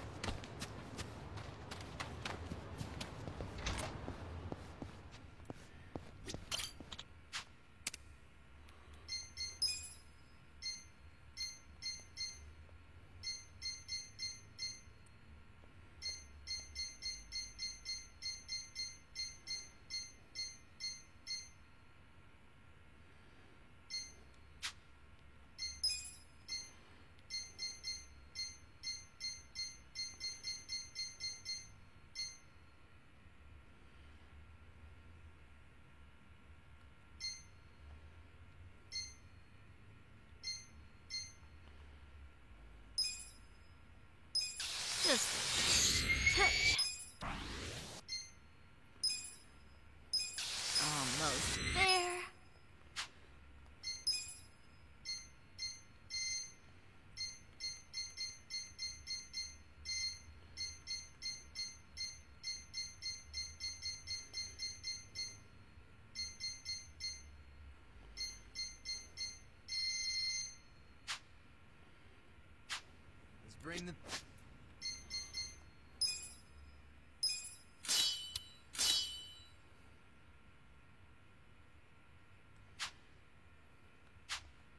Just touch. Almost there. Let's bring the...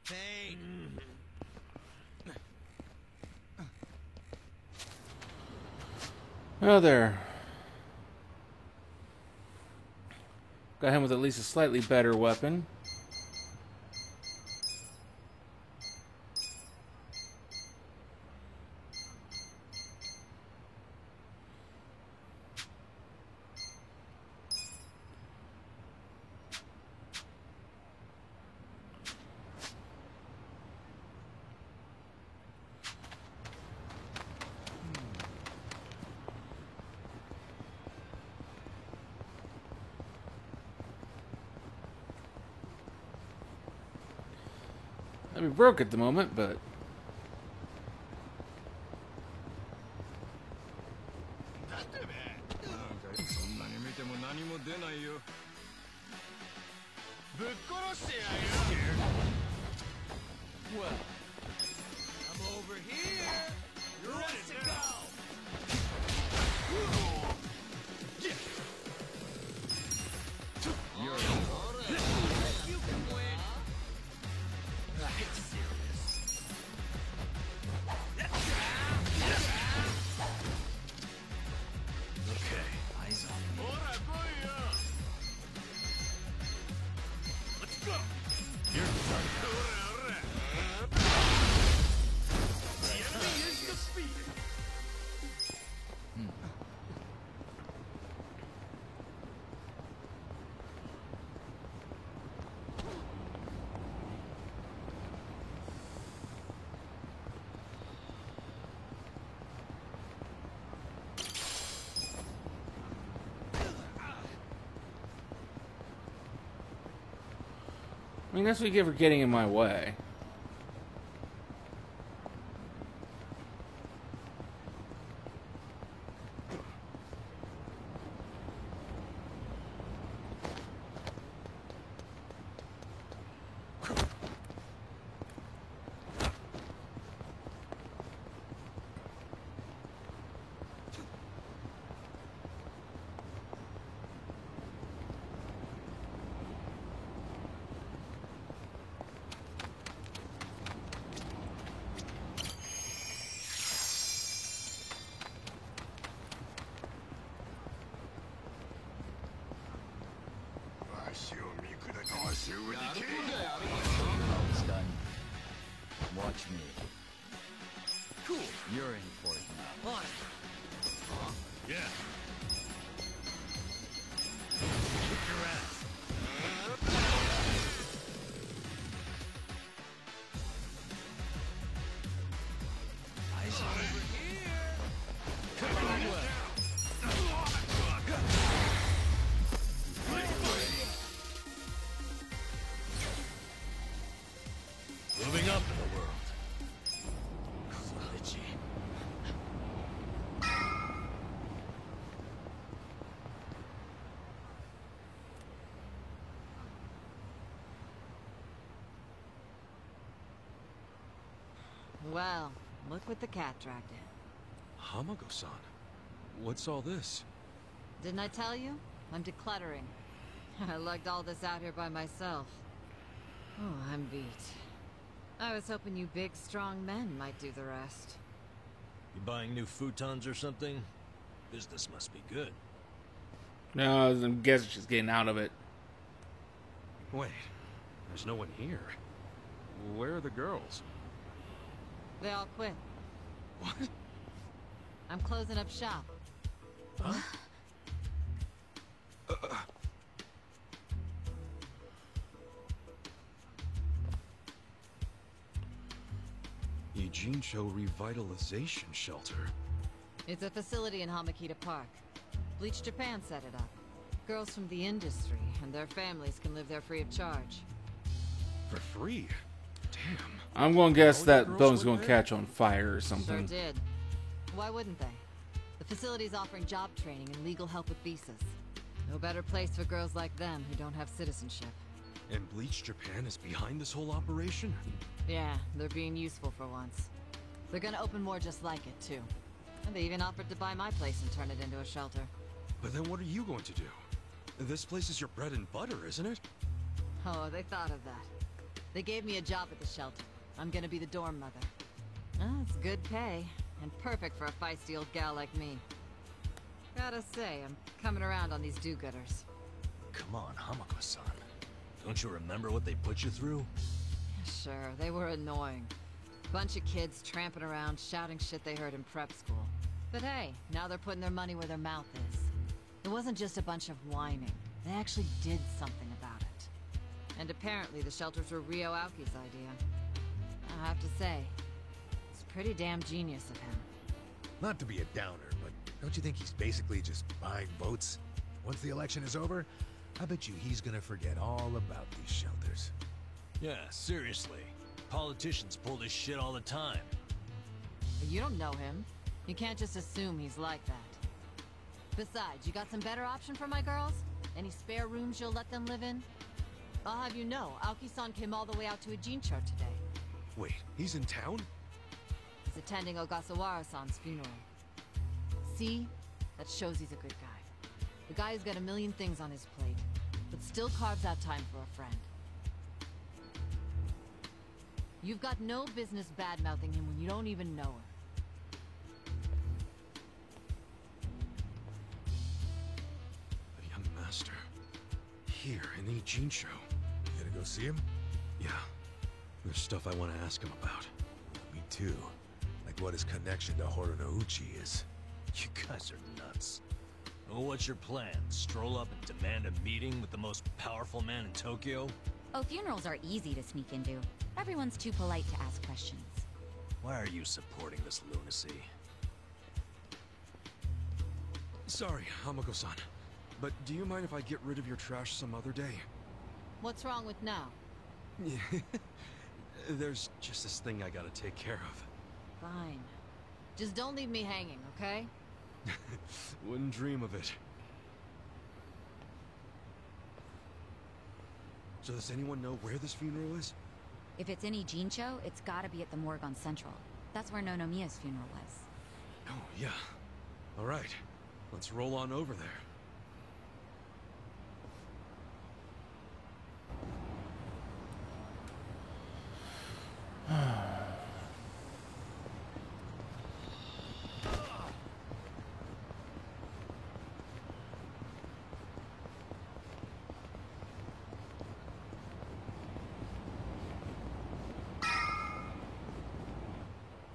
Hey. Oh, there. Got him with at least a slightly better weapon. I mean, broke at the moment, but Well, I'm over here. You're ready to go. You can win. Get serious. Okay. Eyes on me. I mean, that's what you get for getting in my way. Almost done. Watch me. Cool. You're in for it now. On. Yeah. Kick your ass. Eyes over here. Come on, well. Moving up in the world. Glitchy. Well, look what the cat dragged in. Hamako-san, what's all this? Didn't I tell you? I'm decluttering. I lugged all this out here by myself. Oh, I'm beat. I was hoping you big, strong men might do the rest. You buying new futons or something? Business must be good. No, I'm guessing she's getting out of it. Wait, there's no one here. Where are the girls? They all quit. What? I'm closing up shop. Huh? Ijincho Revitalization Shelter. It's a facility in Hamakita Park. Bleach Japan set it up. Girls from the industry and their families can live there free of charge. For free? Damn. I'm going to guess All that the girls building's were going to there? catch on fire or something. Sure did. Why wouldn't they? The facility's offering job training and legal help with visas. No better place for girls like them who don't have citizenship. And Bleach Japan is behind this whole operation? Yeah, they're being useful for once. They're gonna open more just like it, too. And they even offered to buy my place and turn it into a shelter. But then what are you going to do? This place is your bread and butter, isn't it? Oh, they thought of that. They gave me a job at the shelter. I'm gonna be the dorm mother. Oh, it's good pay, and perfect for a feisty old gal like me. Gotta say, I'm coming around on these do-gooders. Come on, Hamako-san. Don't you remember what they put you through? Sure, they were annoying. Bunch of kids tramping around, shouting shit they heard in prep school. But hey, now they're putting their money where their mouth is. It wasn't just a bunch of whining. They actually did something about it. And apparently the shelters were Ryo Aoki's idea. I have to say, it's pretty damn genius of him. Not to be a downer, but don't you think he's basically just buying votes? Once the election is over, I bet you he's gonna forget all about these shelters. Yeah, seriously. Politicians pull this shit all the time. But you don't know him. You can't just assume he's like that. Besides, you got some better option for my girls? Any spare rooms you'll let them live in? I'll have you know, Aoki-san came all the way out to Ijincho today. Wait, he's in town? He's attending Ogasawara-san's funeral. See? That shows he's a good guy. The guy who's got a million things on his plate, but still carves out time for a friend. You've got no business bad-mouthing him when you don't even know him. The young master. Here in Ijincho. You gonna go see him? Yeah. There's stuff I want to ask him about. Me too. Like what his connection to Horonouchi is. You guys are nuts. Well, what's your plan? Stroll up and demand a meeting with the most powerful man in Tokyo? Oh, funerals are easy to sneak into. Everyone's too polite to ask questions. Why are you supporting this lunacy? Sorry, Hamako-san. But do you mind if I get rid of your trash some other day? What's wrong with now? There's just this thing I gotta take care of. Fine. Just don't leave me hanging, okay? Wouldn't dream of it. So does anyone know where this funeral is? If it's in Ijincho, it's gotta be at the morgue on Central. That's where Nonomiya's funeral was. Oh, yeah. All right. Let's roll on over there.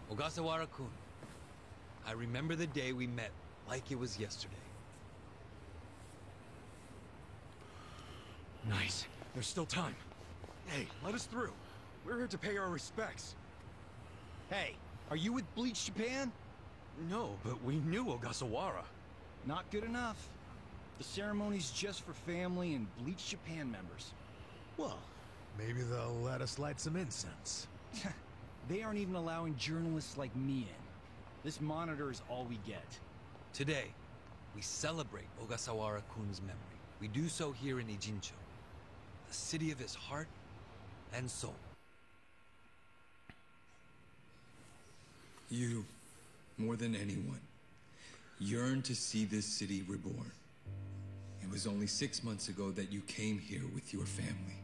Ogasawara-kun, I remember the day we met like it was yesterday. Nice. There's still time. Hey, let us through. We're here to pay our respects. Hey, are you with Bleach Japan? No, but we knew Ogasawara. Not good enough. The ceremony's just for family and Bleach Japan members. Well, maybe they'll let us light some incense. They aren't even allowing journalists like me in. This monitor is all we get. Today, we celebrate Ogasawara-kun's memory. We do so here in Ijincho, the city of his heart and soul. You, more than anyone, yearn to see this city reborn. It was only 6 months ago that you came here with your family.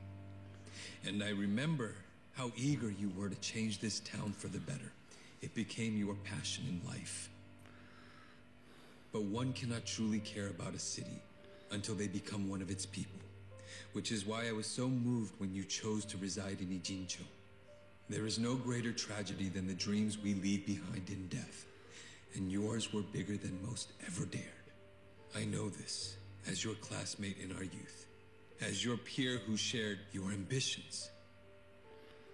And I remember how eager you were to change this town for the better. It became your passion in life. But one cannot truly care about a city until they become one of its people, which is why I was so moved when you chose to reside in Ijincho. There is no greater tragedy than the dreams we leave behind in death, and yours were bigger than most ever dared. I know this as your classmate in our youth, as your peer who shared your ambitions.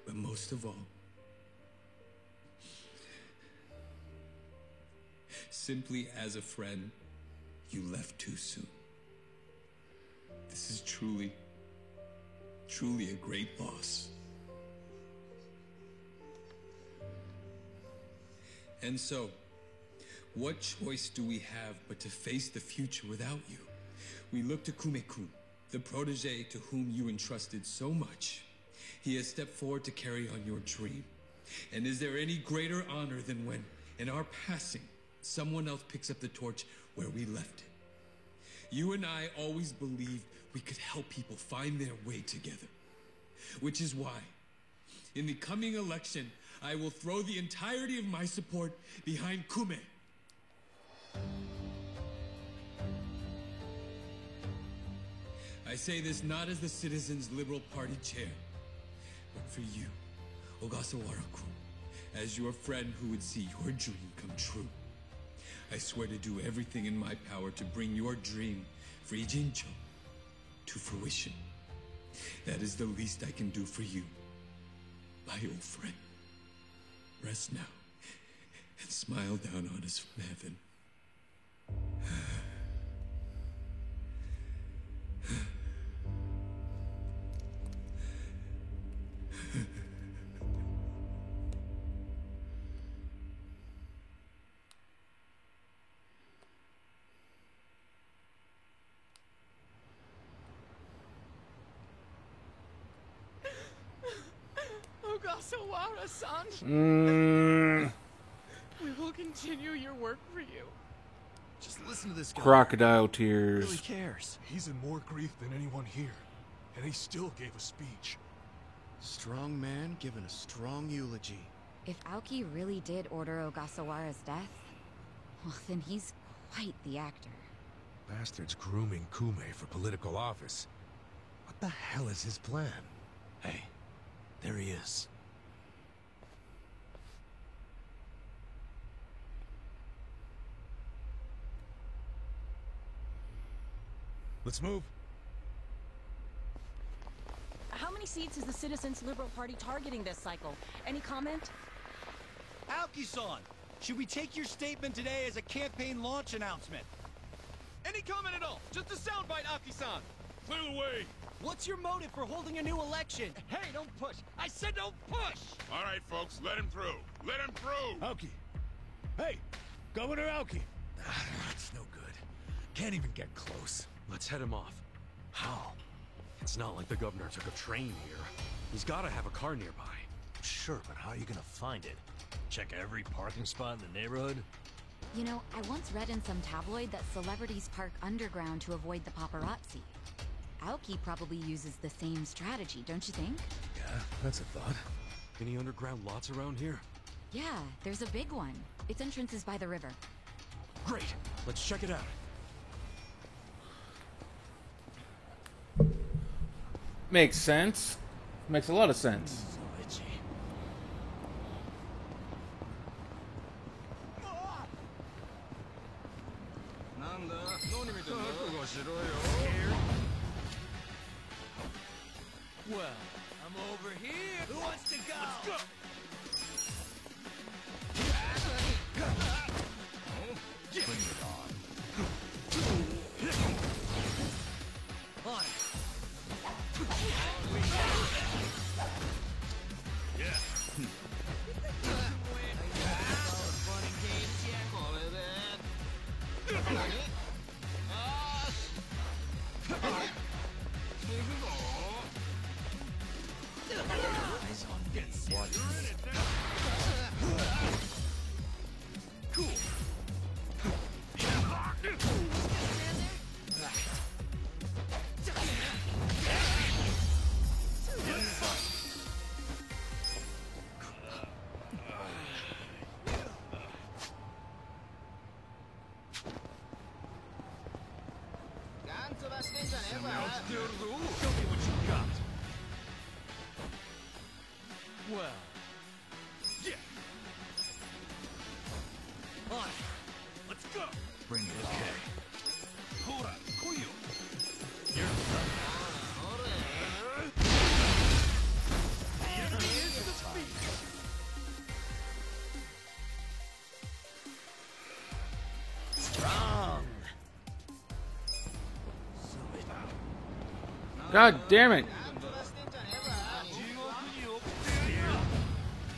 But most of all, simply as a friend, you left too soon. This is truly a great loss. And so, what choice do we have but to face the future without you? We look to Kume-kun, the protege to whom you entrusted so much. He has stepped forward to carry on your dream. And is there any greater honor than when, in our passing, someone else picks up the torch where we left it? You and I always believed we could help people find their way together. Which is why, in the coming election, I will throw the entirety of my support behind Kume. I say this not as the Citizens Liberal Party chair, but for you, Ogasawara-kun, as your friend who would see your dream come true. I swear to do everything in my power to bring your dream for Ijincho to fruition. That is the least I can do for you, my old friend. Rest now, and smile down on us from heaven. Ogasawara-san. We will continue your work for you. Just listen to this guy. Crocodile He tears. really cares. He's in more grief than anyone here, and he still gave a speech. Strong man giving a strong eulogy. If Aoki really did order Ogasawara's death, well, then he's quite the actor. Bastard's grooming Kume for political office. What the hell is his plan? Hey, there he is. Let's move. How many seats is the Citizens Liberal Party targeting this cycle? Any comment? Aoki-san, should we take your statement today as a campaign launch announcement? Any comment at all? Just a soundbite, Aki-san. Clear the way. What's your motive for holding a new election? Hey, don't push! I said don't push! All right, folks, let him through. Let him through! Aoki! Hey! Governor Aoki! That's no good. Can't even get close. Let's head him off. How? It's not like the governor took a train here. He's gotta have a car nearby. Sure, but how are you gonna find it? Check every parking spot in the neighborhood? You know, I once read in some tabloid that celebrities park underground to avoid the paparazzi. Aoki probably uses the same strategy, don't you think? Yeah, that's a thought. Any underground lots around here? Yeah, there's a big one. Its entrance is by the river. Great! Let's check it out. Makes sense. Makes a lot of sense. Well, I'm over here. Who wants to go? Let's go. Bring it on. On. Yeah. Eyes on me. Watch me. Cool. Show me what you got. Well. Yeah. On. Let's go. Bring it on. Hora, Kuyo. You're The enemy is the beast. Strong. God damn it.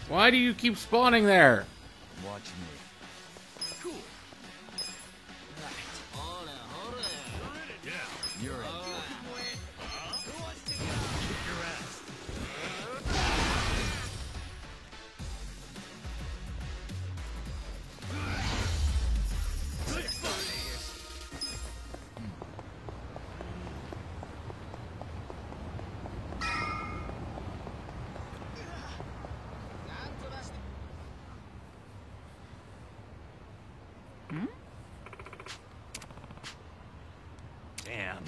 Why do you keep spawning there? Watch me. Cool. Yeah. You're in. Who wants to go? Kick your ass. Damn.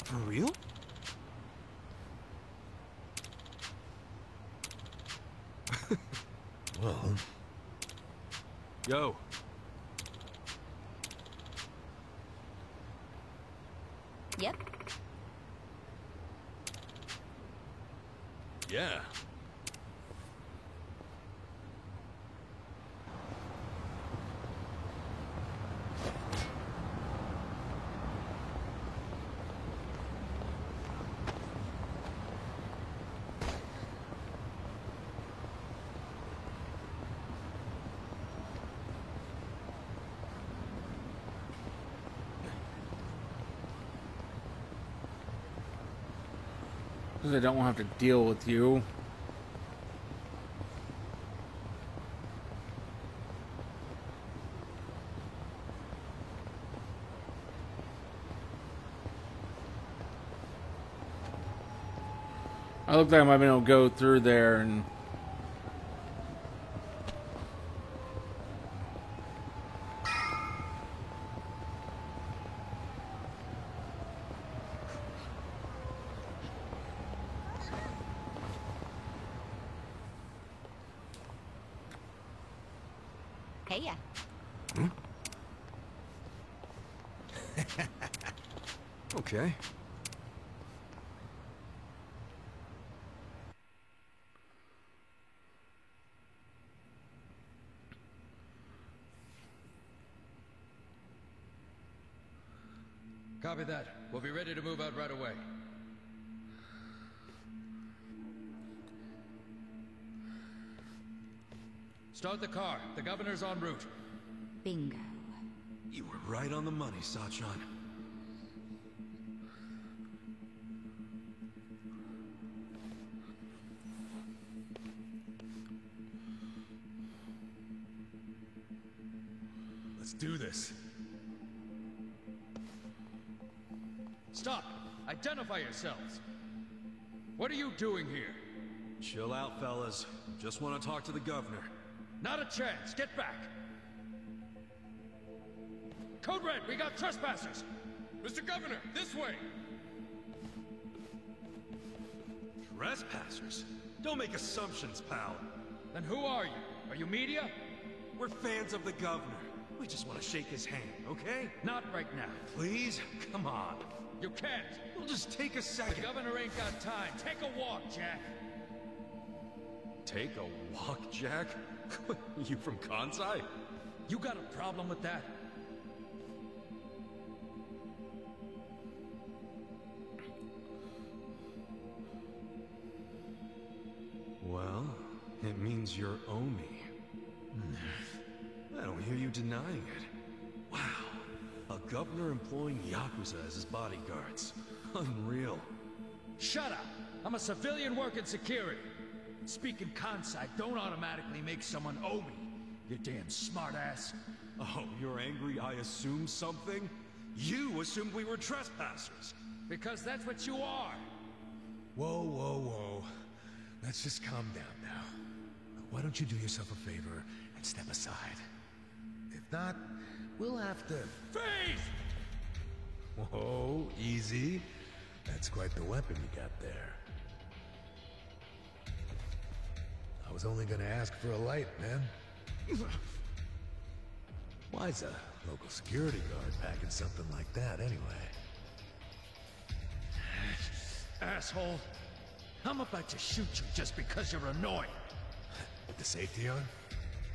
For real? Well. Yo. Yep. Yeah. Because I don't want to have to deal with you. I look like I might be able to go through there and... Hey ya. Okay. Copy that. We'll be ready to move out right away. Start the car. The governor's en route. Bingo. You were right on the money, Sachan. Let's do this. Stop! Identify yourselves! What are you doing here? Chill out, fellas. Just want to talk to the governor. Not a chance! Get back! Code Red, we got trespassers! Mr. Governor, this way! Trespassers? Don't make assumptions, pal. Then who are you? Are you media? We're fans of the governor. We just want to shake his hand, okay? Not right now. Please? Come on. You can't. We'll just take a second. The governor ain't got time. Take a walk, Jack. Take a walk, Jack? You from Kansai? You got a problem with that? Well, it means you're Omi. I don't hear you denying it. Wow. A governor employing Yakuza as his bodyguards. Unreal. Shut up! I'm a civilian working security. Speaking Kansai don't automatically make someone Omi. You damn smartass. Oh, you're angry I assumed something? You assumed we were trespassers. Because that's what you are. Whoa, whoa, whoa. Let's just calm down now. Why don't you do yourself a favor and step aside? If not, we'll have to... Freeze! Whoa, easy. That's quite the weapon you got there. I was only gonna ask for a light, man. Why's a local security guard packing something like that, anyway? Asshole. I'm about to shoot you just because you're annoying. With the safety on?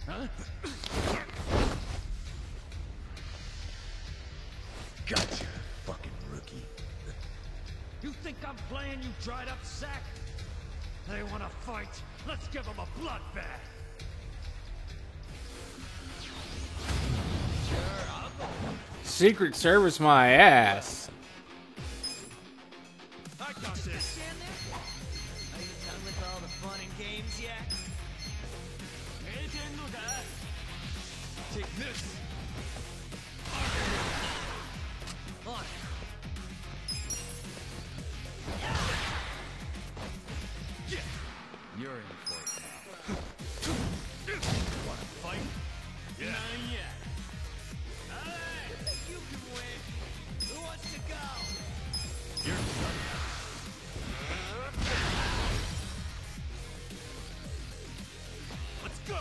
Huh? Gotcha, fucking rookie. You think I'm playing, you dried up sack? They wanna fight? Let's give them a bloodbath! Secret Service my ass. I got this. Are you done with all the fun and games yet? Take this. On. You're in for it now. Wanna fight? Yeah. Not yet. Alright, you can win. Who wants to go? You're done. Let's go.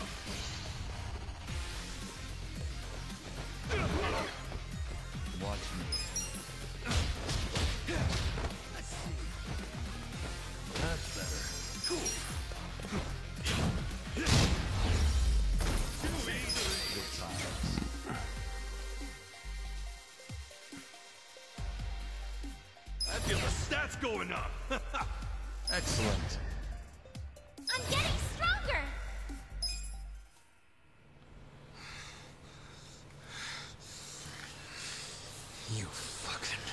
Watch me. Let's see. That's better. Cool. Good times. I feel the stats going up. Excellent. I'm getting stronger! You fucking...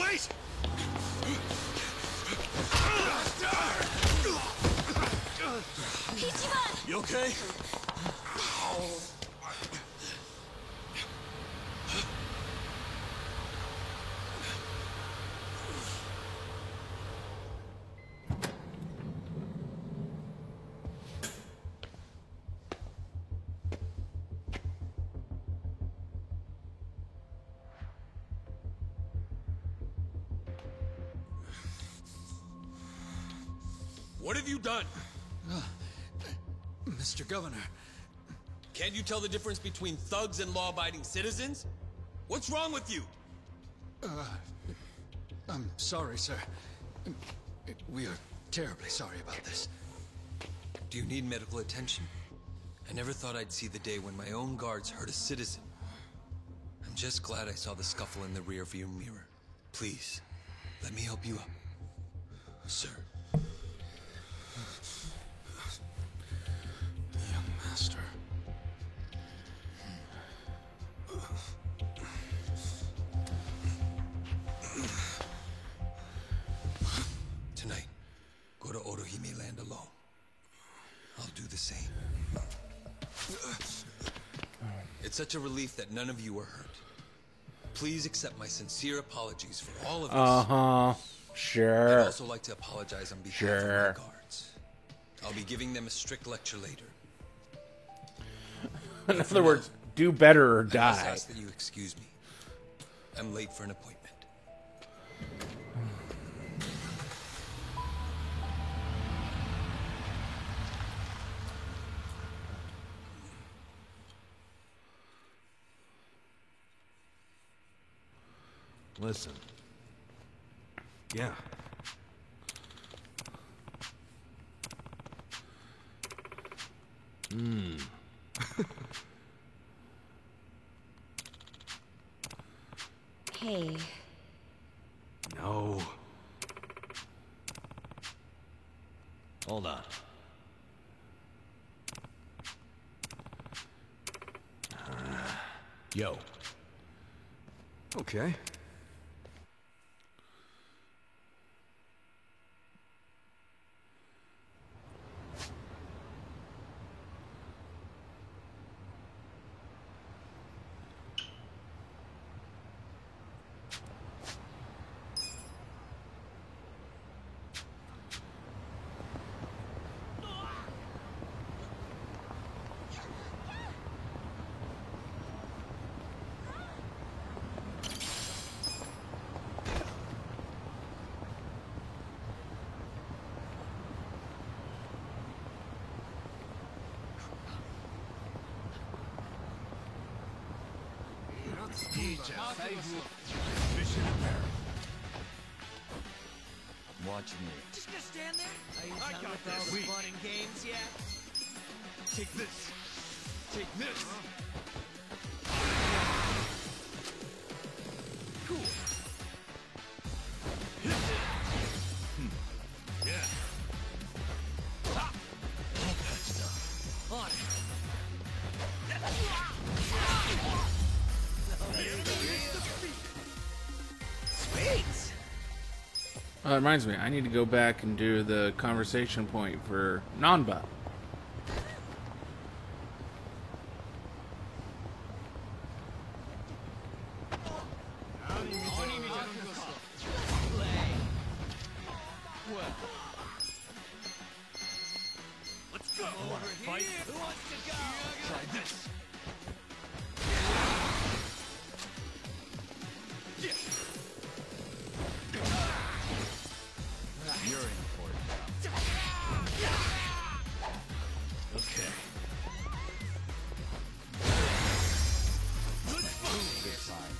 Wait! Ichiban! You okay? What have you done? Mr. Governor, can't you tell the difference between thugs and law-abiding citizens? What's wrong with you? I'm sorry, sir. We are terribly sorry about this. Do you need medical attention? I never thought I'd see the day when my own guards hurt a citizen. I'm just glad I saw the scuffle in the rearview mirror. Please, let me help you up. Sir. Young master. Tonight, go to Otohime Land alone. I'll do the same. It's such a relief that none of you are hurt. Please accept my sincere apologies for all of this. Sure. I'd also like to apologize on behalf of my guards. I'll be giving them a strict lecture later. In other words, do better or I must die. ask that you excuse me. I'm late for an appointment. Listen. Yeah. Hey. No. Hold on. Yo. Okay. Mission imperative. Watch me. Just gonna stand there? Are you I done got with all this. the fun and games yet? Take this. Take this. Cool. Yeah. On it. Spades! That reminds me, I need to go back and do the conversation point for Nanba. Let's go! Over here! Who wants to go? Try this. You're in for it. Okay. Good signs.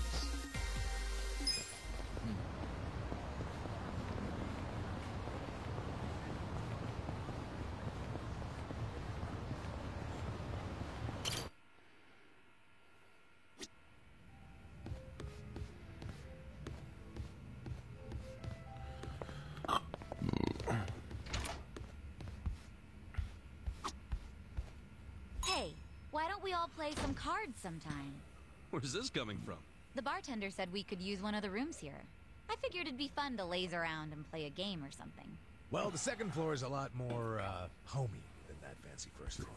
Hey, why don't we all play some cards sometime? Where's this coming from? The bartender said we could use one of the rooms here. I figured it'd be fun to laze around and play a game or something. Well, the second floor is a lot more, homey than that fancy first floor.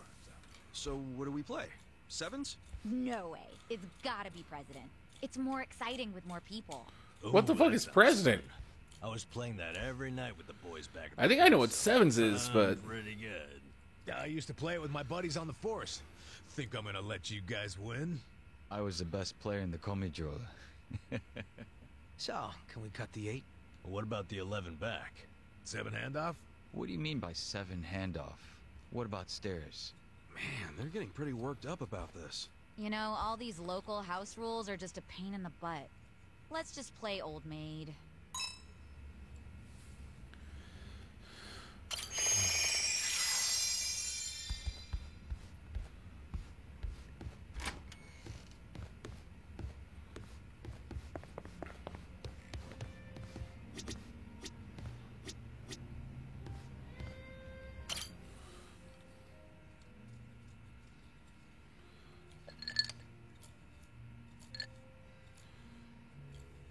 So what do we play? Sevens? No way. It's gotta be President. It's more exciting with more people. What the fuck is President? I was playing that every night with the boys back at I think I know what sevens is, but pretty good. I used to play it with my buddies on the force. Think I'm gonna let you guys win? I was the best player in the Komijul. So, can we cut the 8? What about the 11 back? 7 handoff? What do you mean by 7 handoff? What about stairs? Man, they're getting pretty worked up about this. You know, all these local house rules are just a pain in the butt. Let's just play Old Maid.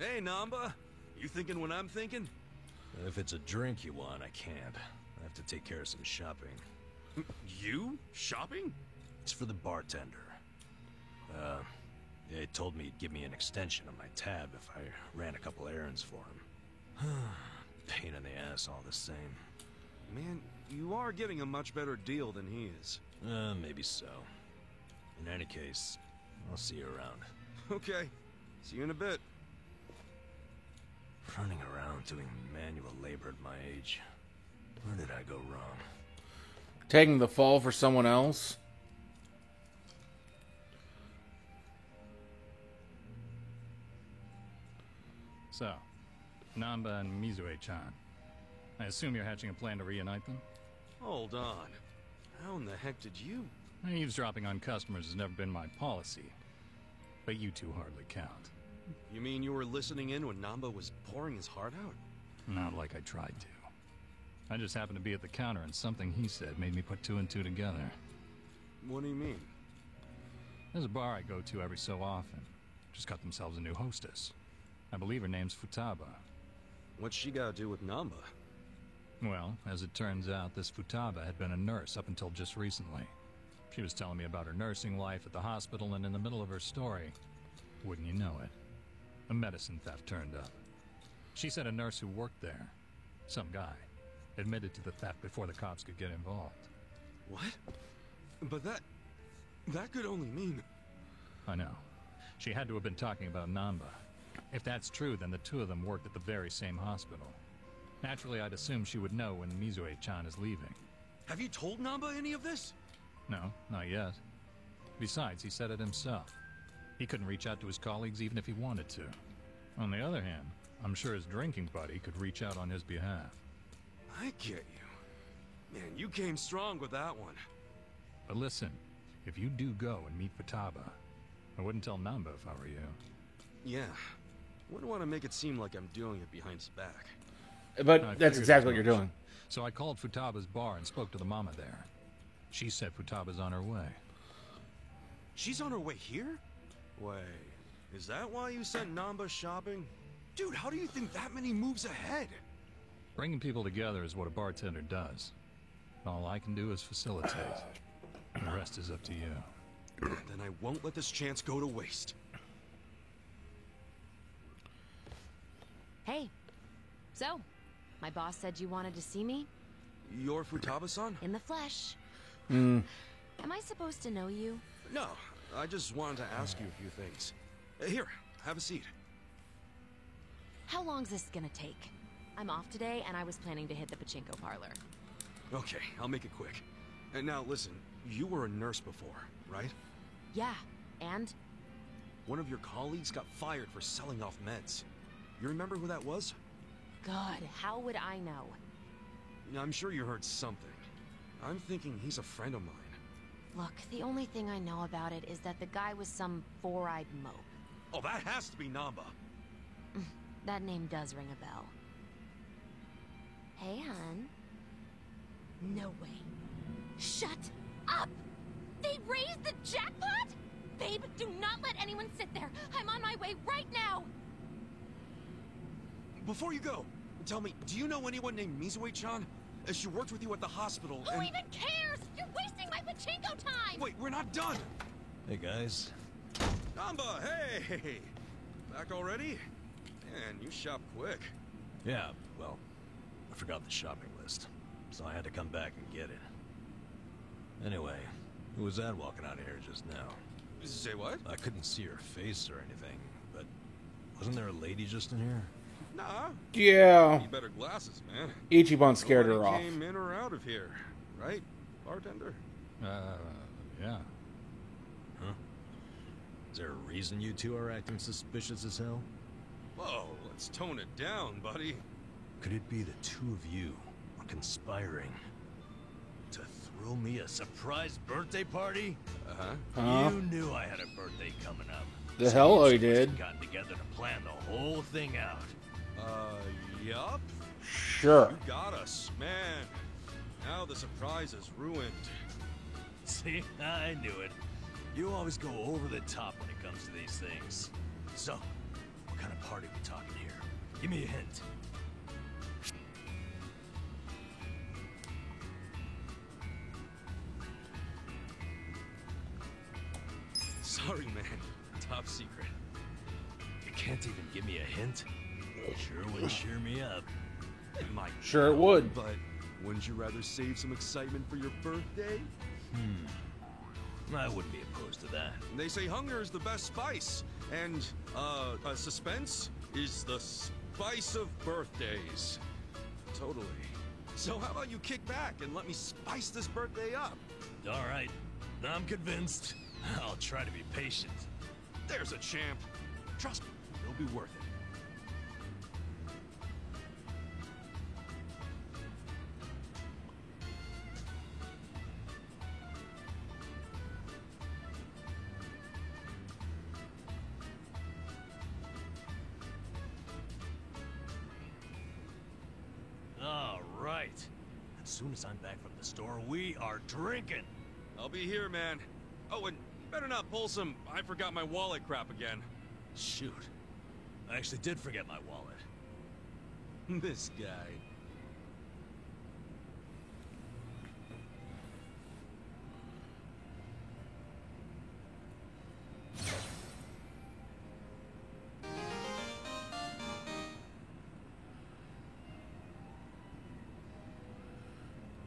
Hey, Namba. You thinking what I'm thinking? If it's a drink you want, I can't. I have to take care of some shopping. You? Shopping? It's for the bartender. He told me he'd give me an extension on my tab if I ran a couple errands for him. Pain in the ass all the same. Man, you are getting a much better deal than he is. Maybe so. In any case, I'll see you around. Okay. See you in a bit. Running around doing manual labor at my age. Where did I go wrong? Taking the fall for someone else? So, Namba and Mizue-chan. I assume you're hatching a plan to reunite them? Hold on. How in the heck did you... Eavesdropping on customers has never been my policy. But you two hardly count. You mean you were listening in when Namba was pouring his heart out? Not like I tried to. I just happened to be at the counter and something he said made me put two and two together. What do you mean? There's a bar I go to every so often. Just got themselves a new hostess. I believe her name's Futaba. What's she got to do with Namba? Well, as it turns out, this Futaba had been a nurse up until just recently. She was telling me about her nursing life at the hospital, and in the middle of her story, wouldn't you know it, a medicine theft turned up. She said a nurse who worked there, some guy, admitted to the theft before the cops could get involved. What? But that could only mean... I know. She had to have been talking about Namba. If that's true, then the two of them worked at the very same hospital. Naturally, I'd assume she would know when Mizue-chan is leaving. Have you told Namba any of this? No, not yet. Besides, he said it himself. He couldn't reach out to his colleagues even if he wanted to. On the other hand, I'm sure his drinking buddy could reach out on his behalf. I get you. Man, you came strong with that one. But listen, if you do go and meet Futaba, I wouldn't tell Namba if I were you. Yeah. Wouldn't want to make it seem like I'm doing it behind his back. But that's exactly what you're doing. So I called Futaba's bar and spoke to the mama there. She said Futaba's on her way. She's on her way here? Wait, is that why you sent Namba shopping? Dude, how do you think that many moves ahead? Bringing people together is what a bartender does. All I can do is facilitate. The rest is up to you. Then I won't let this chance go to waste. Hey. So, my boss said you wanted to see me? You're Futaba-san? In the flesh. Hmm. Am I supposed to know you? No, I just wanted to ask you a few things. Here, have a seat. How long's this gonna take? I'm off today, and I was planning to hit the pachinko parlor. Okay, I'll make it quick. And now listen, you were a nurse before, right? Yeah, and? One of your colleagues got fired for selling off meds. You remember who that was? God, how would I know? I'm sure you heard something. I'm thinking he's a friend of mine. Look, the only thing I know about it is that the guy was some four-eyed mope. Oh, that has to be Namba. That name does ring a bell. Hey, hun. No way. Shut up! They raised the jackpot? Babe, do not let anyone sit there. I'm on my way right now. Before you go, tell me, do you know anyone named Mizue-chan? She worked with you at the hospital, Who even cares? You're wasting my pachinko time! Wait, we're not done! Hey, guys. Namba, hey! Back already? Man, you shop quick. Yeah, well, I forgot the shopping list, so I had to come back and get it. Anyway, who was that walking out of here just now? Say what? I couldn't see her face or anything, but wasn't there a lady just in here? Nah. Yeah. Need better glasses, man. Ichiban scared her Nobody off. Came in or out of here, right, bartender? Yeah. Huh? Is there a reason you two are acting suspicious as hell? Whoa, let's tone it down, buddy. Could it be the two of you are conspiring to throw me a surprise birthday party? Huh? You knew I had a birthday coming up. The hell I did. We've gotten together to plan the whole thing out. Yup. Sure. You got us, man. Now the surprise is ruined. See, I knew it. You always go over the top when it comes to these things. So, what kind of party we talking here? Give me a hint. Sorry, man. Top secret. You can't even give me a hint? Sure would cheer me up. It might. Sure it would. But wouldn't you rather save some excitement for your birthday? I wouldn't be opposed to that. They say hunger is the best spice, and suspense is the spice of birthdays. Totally. So how about you kick back and let me spice this birthday up? All right, I'm convinced. I'll try to be patient. There's a champ. Trust me, it'll be worth it. All right. As soon as I'm back from the store, we are drinking. I'll be here, man. Oh, and you better not pull some I forgot my wallet crap again. Shoot. I actually did forget my wallet. This guy.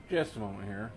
Just a moment here.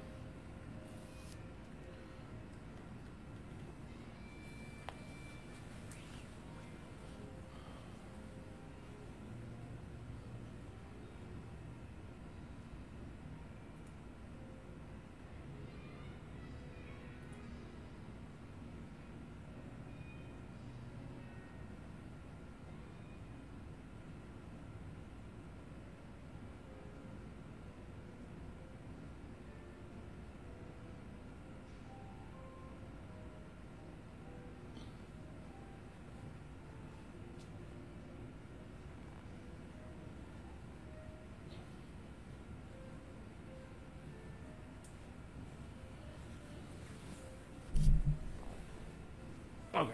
Okay.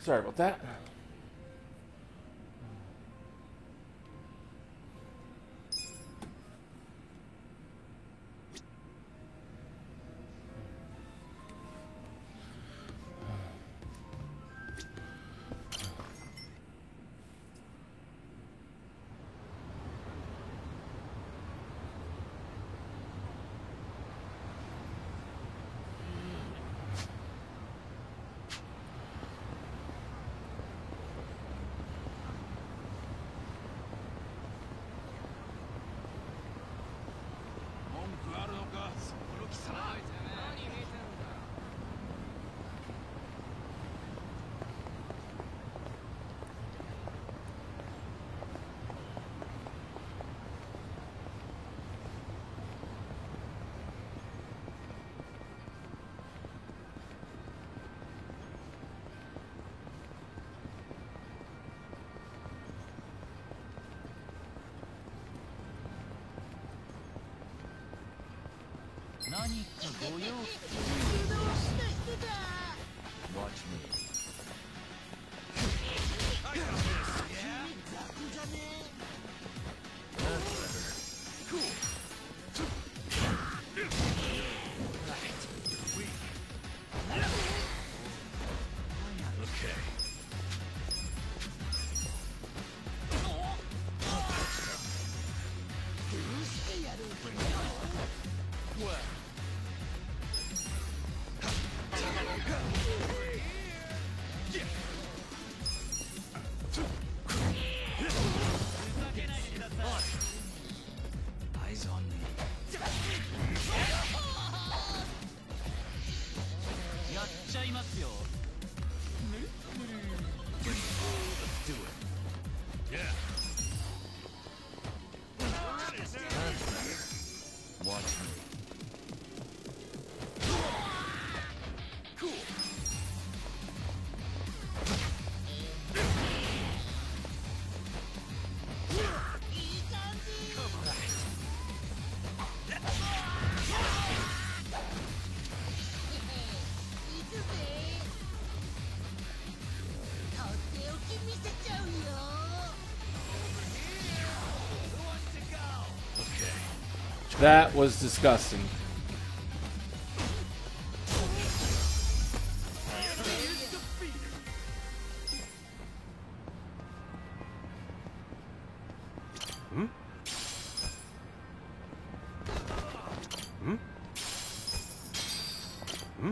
Sorry about that. Watch me. Eyes on me. Let's do it. Yeah. Watch me. Cool. That was disgusting. Hmm? Hmm? Hmm?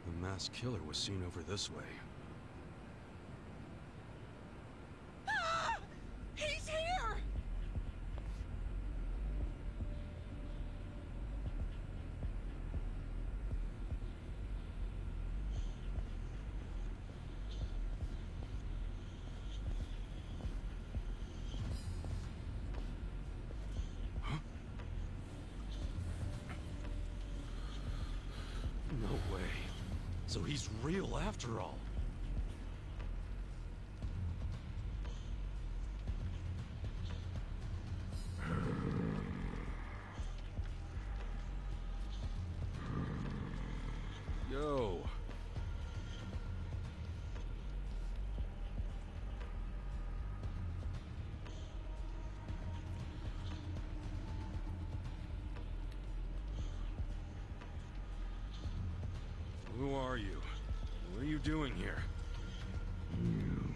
The masked killer was seen over this way. Ah! He's here! No way. So he's real after all. Yo. Who are you? What are you doing here? You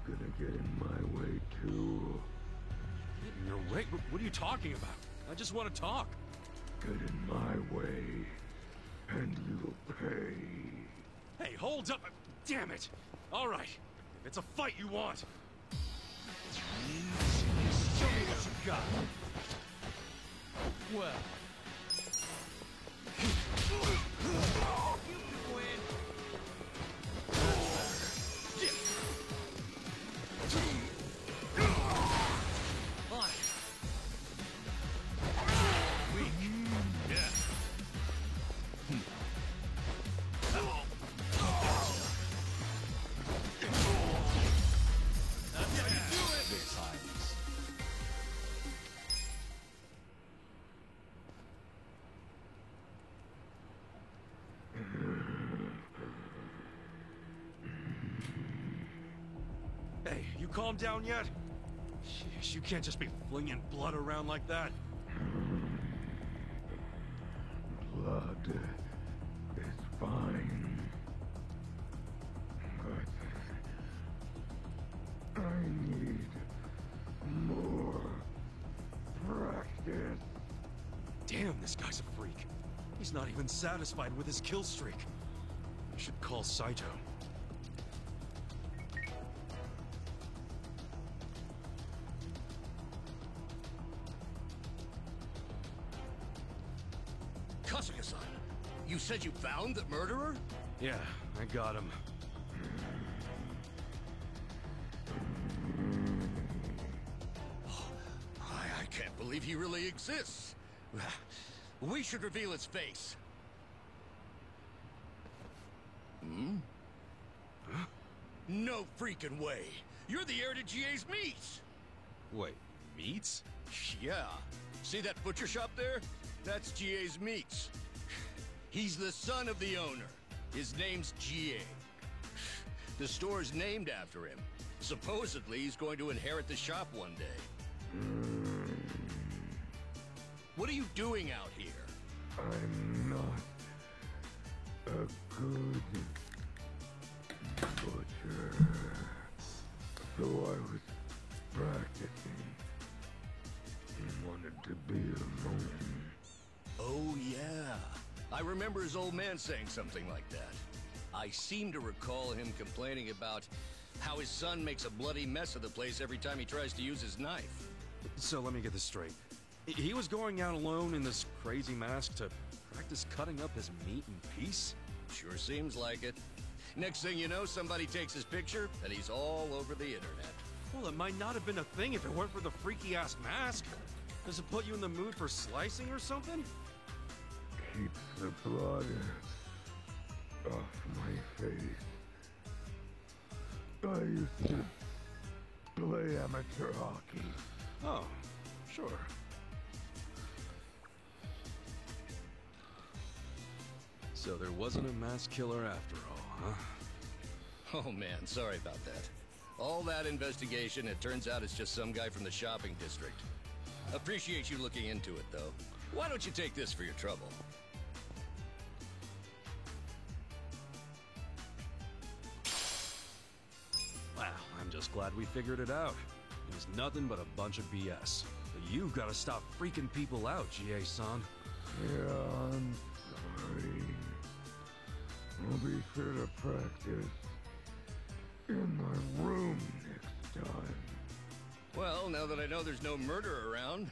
gonna get in my way too? Get in your way? What are you talking about? I just want to talk. Get in my way, and you'll pay. Hey, hold up! Damn it! All right, if it's a fight you want. Show me what you got. Well. Hey, you calm down yet? Sheesh, you can't just be flinging blood around like that. Blood is fine. But I need more practice. Damn, this guy's a freak. He's not even satisfied with his kill streak. I should call Saito. Kasuga-san, you said you found the murderer? Yeah, I got him. I can't believe he really exists. We should reveal his face. Hmm? Huh? No freaking way. You're the heir to GA's meats. Wait, meats? Yeah. See that butcher shop there? That's GA's meats. He's the son of the owner. His name's GA. The store's named after him. Supposedly, he's going to inherit the shop one day. What are you doing out here? I'm not a good butcher. So I was practicing and wanted to be alone. Oh, yeah. I remember his old man saying something like that. I seem to recall him complaining about how his son makes a bloody mess of the place every time he tries to use his knife. So let me get this straight. He was going out alone in this crazy mask to practice cutting up his meat in peace? Sure seems like it. Next thing you know, somebody takes his picture, and he's all over the internet. Well, it might not have been a thing if it weren't for the freaky-ass mask. Does it put you in the mood for slicing or something? Keeps the blood off my face. I used to play amateur hockey. Oh, sure. So there wasn't a mass killer after all, huh? Oh man, sorry about that. All that investigation, it turns out it's just some guy from the shopping district. Appreciate you looking into it, though. Why don't you take this for your trouble? Wow, I'm just glad we figured it out. It was nothing but a bunch of BS. But you've got to stop freaking people out, GA-san. Yeah, I'm sorry. I'll be sure to practice in my room next time. Well, now that I know there's no murder around,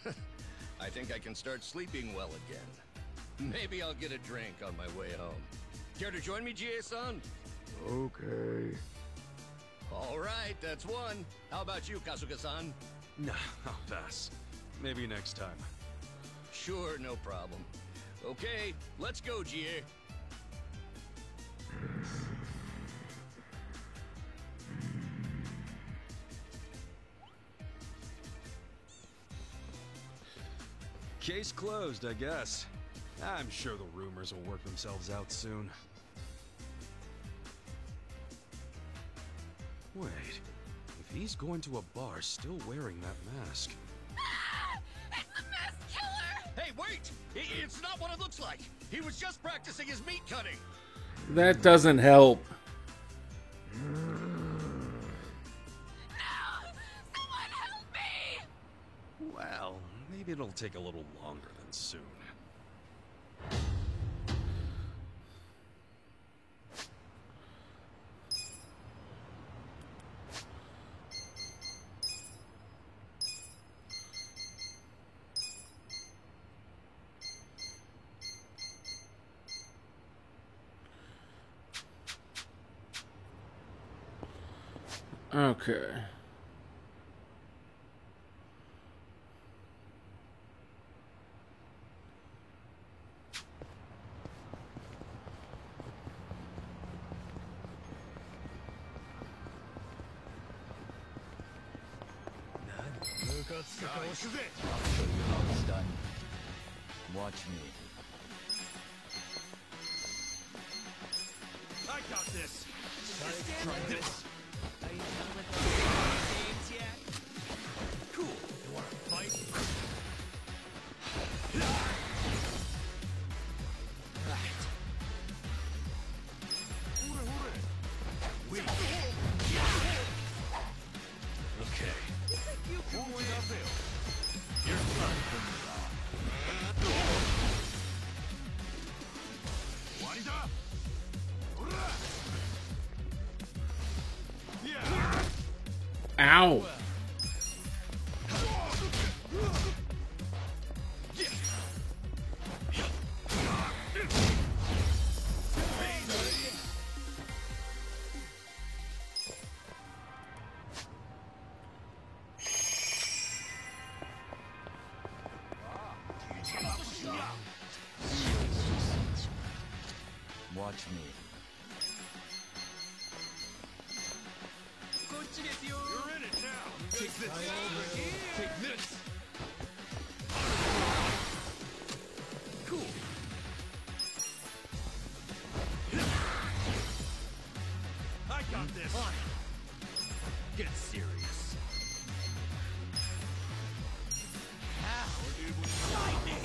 I think I can start sleeping well again. Maybe I'll get a drink on my way home. Care to join me, GA-san? Okay. All right, that's one. How about you, Kasuga-san? Nah, I'll pass. Maybe next time. Sure, no problem. Okay, let's go, GA. Case closed, I guess. I'm sure the rumors will work themselves out soon. Wait, if he's going to a bar still wearing that mask... It's the masked killer! Hey, wait! It's not what it looks like! He was just practicing his meat cutting! That doesn't help. Someone help me! Well, maybe it'll take a little longer than soon. Okay. I'll show you how it's done. Watch me. I got this. Try this. Are you done with the games yet? Cool. You want to fight? Wait. Okay. You can win. You're fun. Ow. Watch me. You're in it now. Take this. Take this. Cool. I got this. Get serious. Ow, dude, was lightning.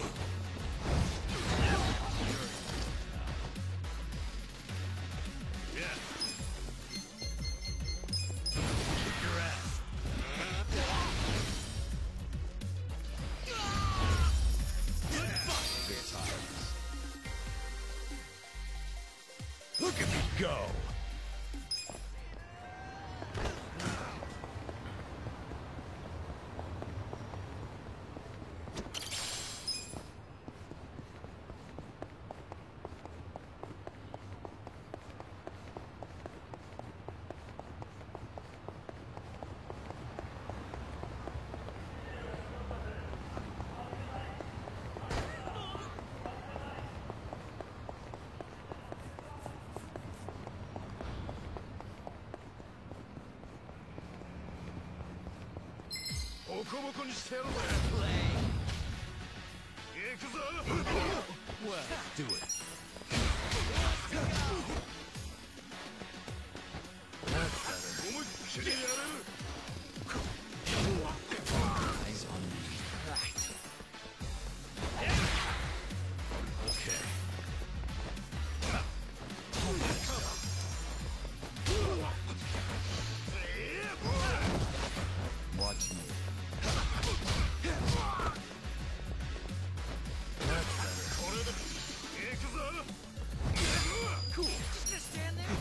Yeah. Your ass. Look at me go. Well, do it. Eyes on me. Right. Okay. Watch me. Cool. Just stand there.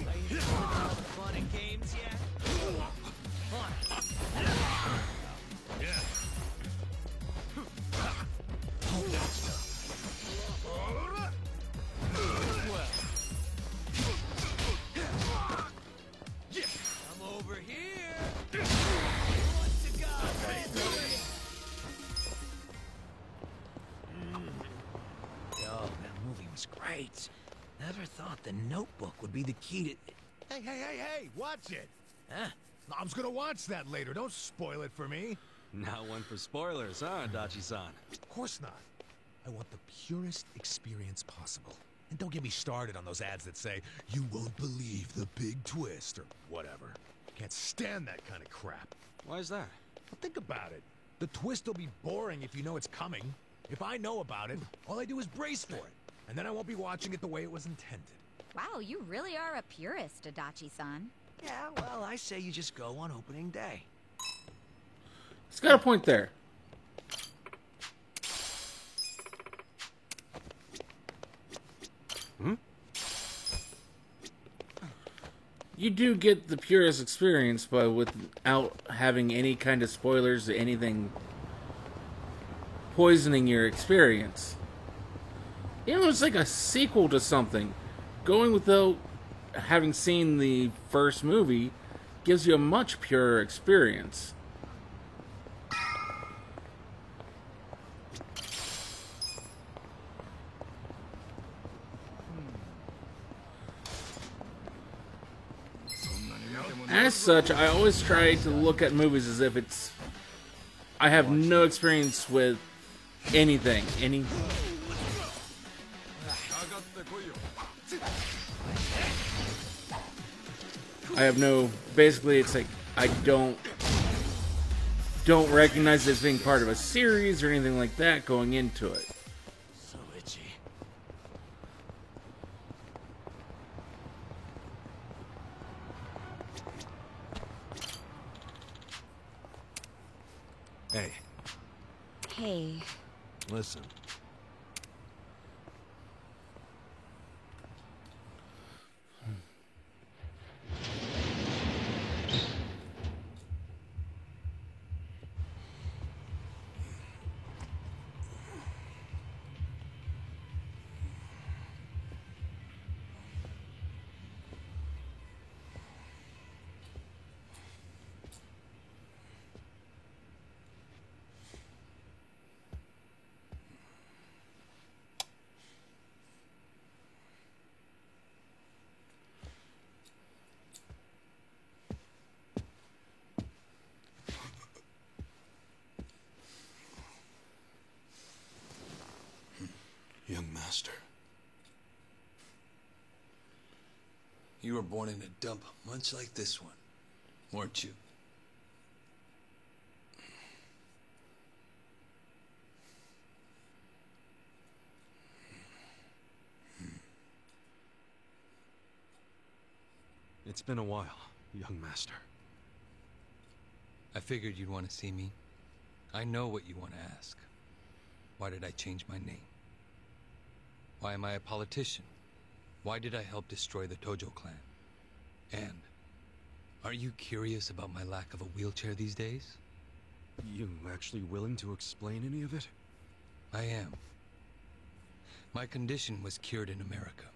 Ready to all the fun and games yet? Fun. Yeah. I'm over here. Once to God. Yo, that movie was great. Never thought the Notebook would be the key to... Hey, watch it! Huh? Mom's gonna watch that later, don't spoil it for me. Not one for spoilers, huh, Adachi-san? Of course not. I want the purest experience possible. And don't get me started on those ads that say, you won't believe the big twist, or whatever. Can't stand that kind of crap. Why is that? Well, think about it. The twist will be boring if you know it's coming. If I know about it, all I do is brace for it. And then I won't be watching it the way it was intended. Wow, you really are a purist, Adachi-san. Yeah, well, I say you just go on opening day. He's got a point there. You do get the purest experience, but without having any kind of spoilers or anything poisoning your experience. You know, it's like a sequel to something. Going without having seen the first movie gives you a much purer experience. As such, I always try to look at movies as if I have no experience with anything. Basically it's like I don't recognize it as being part of a series or anything like that going into it. So itchy. Hey. Hey. Listen. Young master. You were born in a dump much like this one, weren't you? It's been a while, young master. I figured you'd want to see me. I know what you want to ask. Why did I change my name? Why am I a politician? Why did I help destroy the Tojo clan? And are you curious about my lack of a wheelchair these days? You actually willing to explain any of it? I am. My condition was cured in America.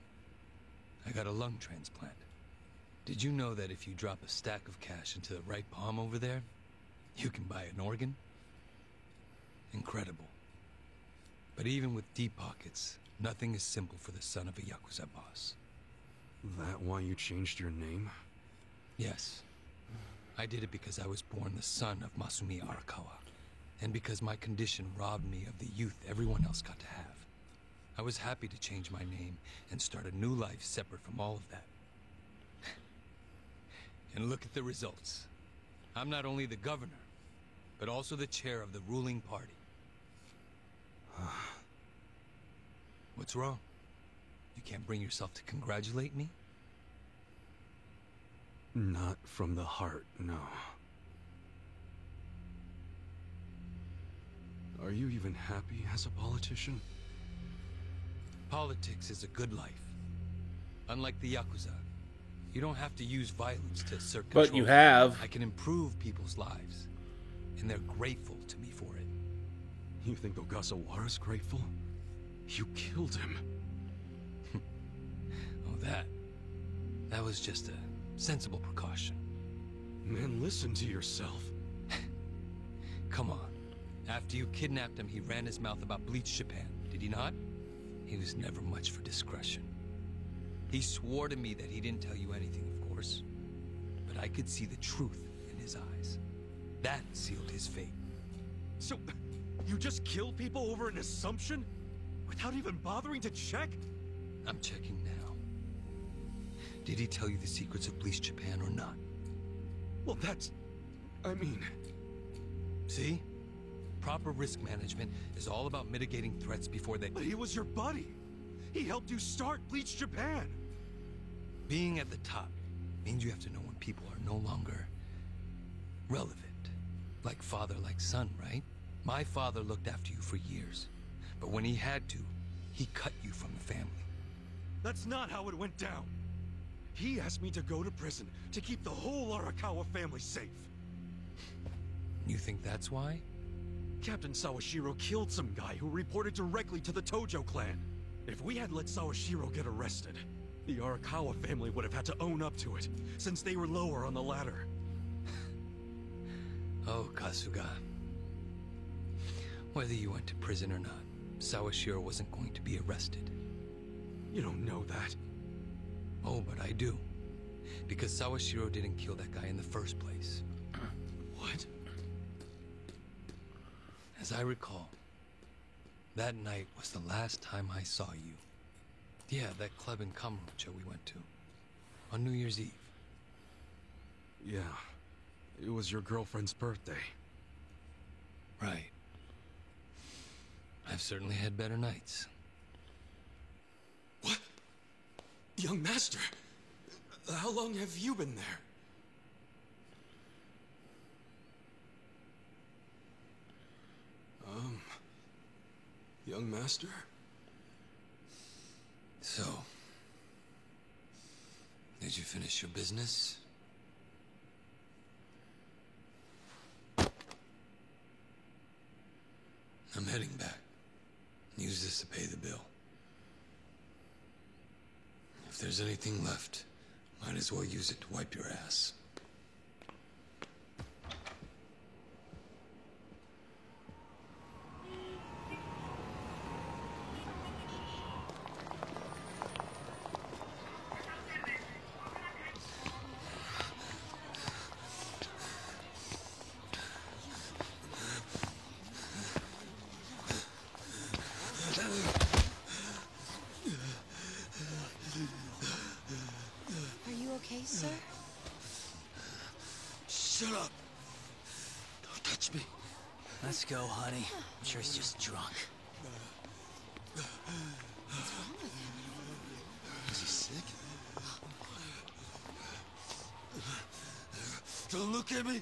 I got a lung transplant. Did you know that if you drop a stack of cash into the right palm over there, you can buy an organ? Incredible. But even with deep pockets, nothing is simple for the son of a Yakuza boss. That why you changed your name? Yes. I did it because I was born the son of Masumi Arakawa, and because my condition robbed me of the youth everyone else got to have. I was happy to change my name and start a new life separate from all of that. And look at the results. I'm not only the governor, but also the chair of the ruling party. What's wrong? You can't bring yourself to congratulate me? Not from the heart, no. Are you even happy as a politician? Politics is a good life. Unlike the Yakuza, you don't have to use violence to assert control. But you have. I can improve people's lives, and they're grateful to me for it. You think Ogasawara's grateful? You killed him. Oh, that was just a sensible precaution. Man, listen to yourself. Come on. After you kidnapped him, he ran his mouth about Bleach Japan, did he not? He was never much for discretion. He swore to me that he didn't tell you anything, of course. But I could see the truth in his eyes. That sealed his fate. So, you just killed people over an assumption? Without even bothering to check? I'm checking now. Did he tell you the secrets of Bleach Japan or not? Well, that's... I mean... See? Proper risk management is all about mitigating threats before they... But he was your buddy. He helped you start Bleach Japan. Being at the top means you have to know when people are no longer relevant. Like father, like son, right? My father looked after you for years. But when he had to, he cut you from the family. That's not how it went down. He asked me to go to prison to keep the whole Arakawa family safe. You think that's why? Captain Sawashiro killed some guy who reported directly to the Tojo clan. If we had let Sawashiro get arrested, the Arakawa family would have had to own up to it, since they were lower on the ladder. Oh, Kasuga. Whether you went to prison or not, Sawashiro wasn't going to be arrested. You don't know that. Oh, but I do. Because Sawashiro didn't kill that guy in the first place. What? As I recall, that night was the last time I saw you. Yeah, that club in Kamurocho we went to. On New Year's Eve. Yeah. It was your girlfriend's birthday. Right. I've certainly had better nights. What? Young master, how long have you been there? Young master? So, did you finish your business? I'm heading back. Use this to pay the bill. If there's anything left, might as well use it to wipe your ass. Sir? Shut up! Don't touch me. Let's go, honey. I'm sure he's just drunk. What's wrong with him? Is he sick? Don't look at me!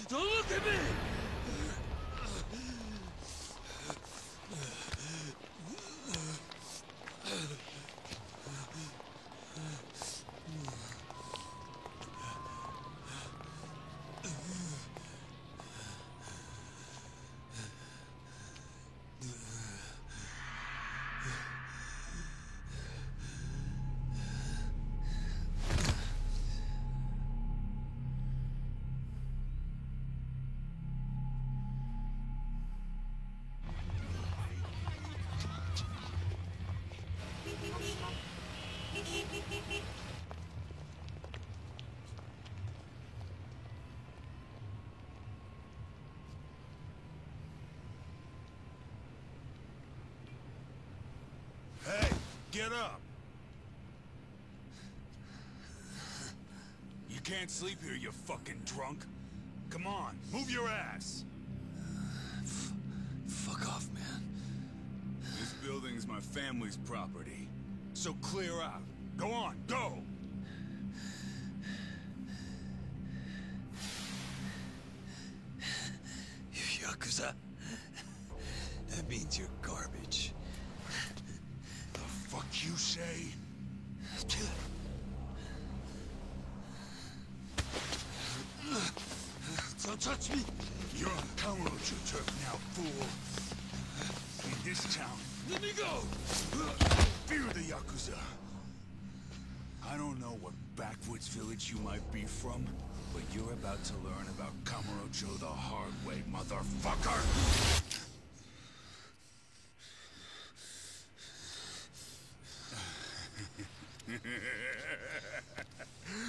Don't look at me! get up. You can't sleep here, you fucking drunk. Come on, move your ass. Fuck off, man. This building's my family's property. So clear out. Go on, go! You Yakuza? That means you're garbage. The fuck you say? Don't touch me! You're on Kamurocho turf now, fool. In this town, Let me go! fear the Yakuza. I don't know what backwoods village you might be from, but you're about to learn about Kamurocho the hard way, motherfucker!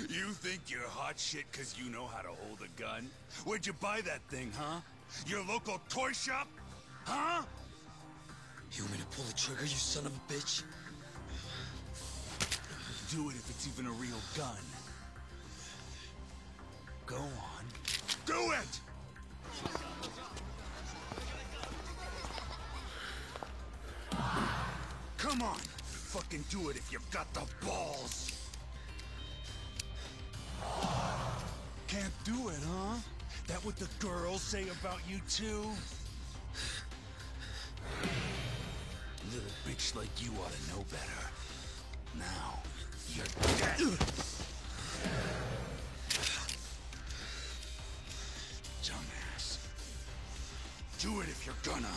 You think you're hot shit because you know how to hold a gun? Where'd you buy that thing, huh? Your local toy shop? Huh? You want me to pull the trigger, you son of a bitch? Do it if it's even a real gun. Go on. Do it! Come on! Fucking do it if you've got the balls! Can't do it, huh? That what the girls say about you too? Little bitch like you ought to know better. Now, you're dead! Dumbass. Do it if you're gonna.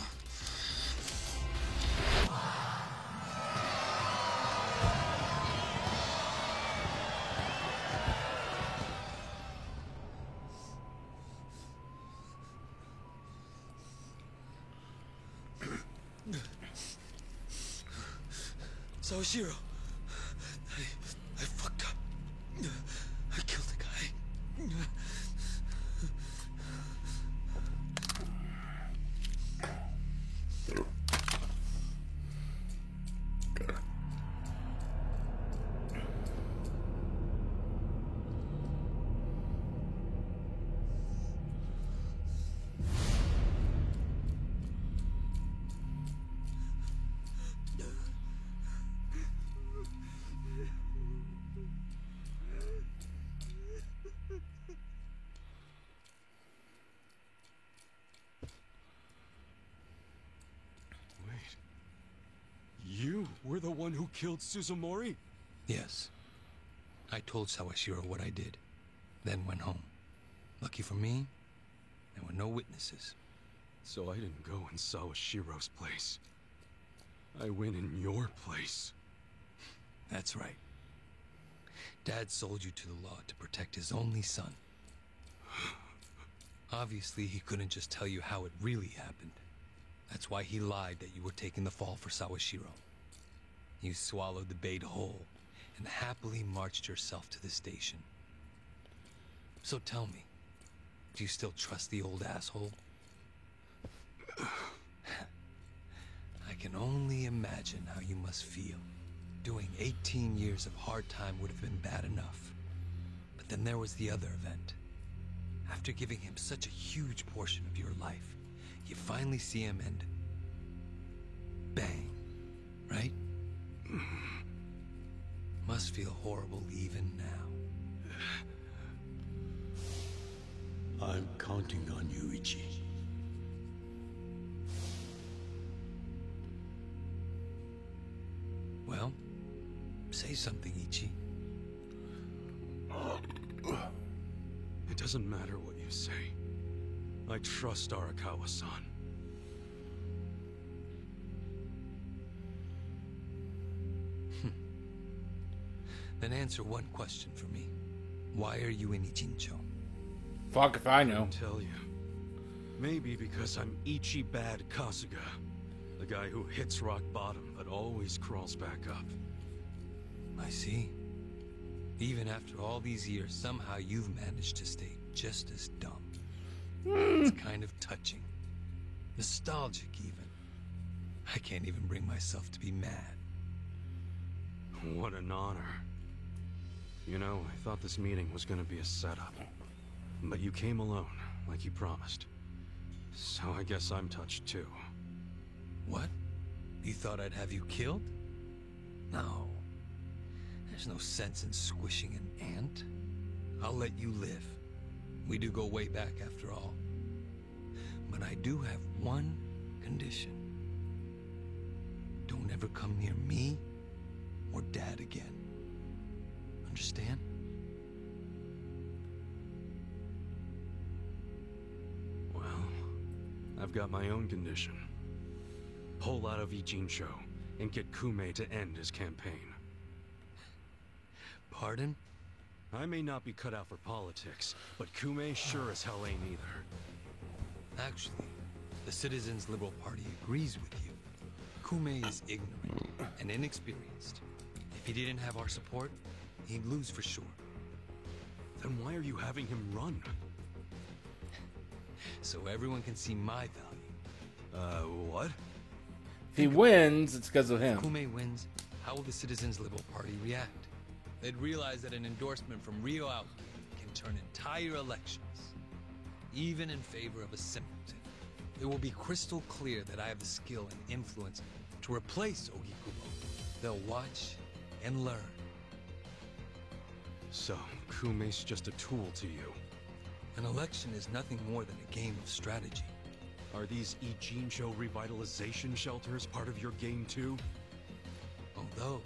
Sawashiro, I fucked up. I killed the guy. You were the one who killed Suzumori? Yes. I told Sawashiro what I did, then went home. Lucky for me, there were no witnesses. So I didn't go in Sawashiro's place. I went in your place. That's right. Dad sold you to the law to protect his only son. Obviously, he couldn't just tell you how it really happened. That's why he lied that you were taking the fall for Sawashiro. You swallowed the bait whole and happily marched yourself to the station. So tell me, do you still trust the old asshole? I can only imagine how you must feel. Doing 18 years of hard time would have been bad enough. But then there was the other event. After giving him such a huge portion of your life, you finally see him and... bang. Right? Must feel horrible even now. I'm counting on you, Ichi. Well, say something, Ichi. It doesn't matter what you say. I trust Arakawa-san. Then answer one question for me. Why are you in Ichincho? Fuck if I know. I'll tell you. Maybe because I'm Ichi Bad Kasuga. The guy who hits rock bottom but always crawls back up. I see. Even after all these years, somehow you've managed to stay just as dumb. It's kind of touching. Nostalgic, even. I can't even bring myself to be mad. What an honor. You know, I thought this meeting was gonna be a setup. But you came alone, like you promised. So I guess I'm touched too. What? You thought I'd have you killed? No. There's no sense in squishing an ant. I'll let you live. We do go way back after all. But I do have one condition. Don't ever come near me or Dad again. Understand? Well, I've got my own condition. Pull out of Ijincho and get Kume to end his campaign. Pardon? I may not be cut out for politics, but Kume sure as hell ain't either. Actually, the Citizens Liberal Party agrees with you. Kume is ignorant and inexperienced. If he didn't have our support, he'd lose for sure. Then why are you having him run? So everyone can see my value. What? If he wins, it's because of him. If Kume wins, how will the Citizens Liberal Party react? They'd realize that an endorsement from Ryo Aoki can turn entire elections, even in favor of a simpleton. It will be crystal clear that I have the skill and influence to replace Ogikubo. They'll watch and learn. So, Kume's just a tool to you. An election is nothing more than a game of strategy. Are these Ijincho revitalization shelters part of your game too? Oh, those.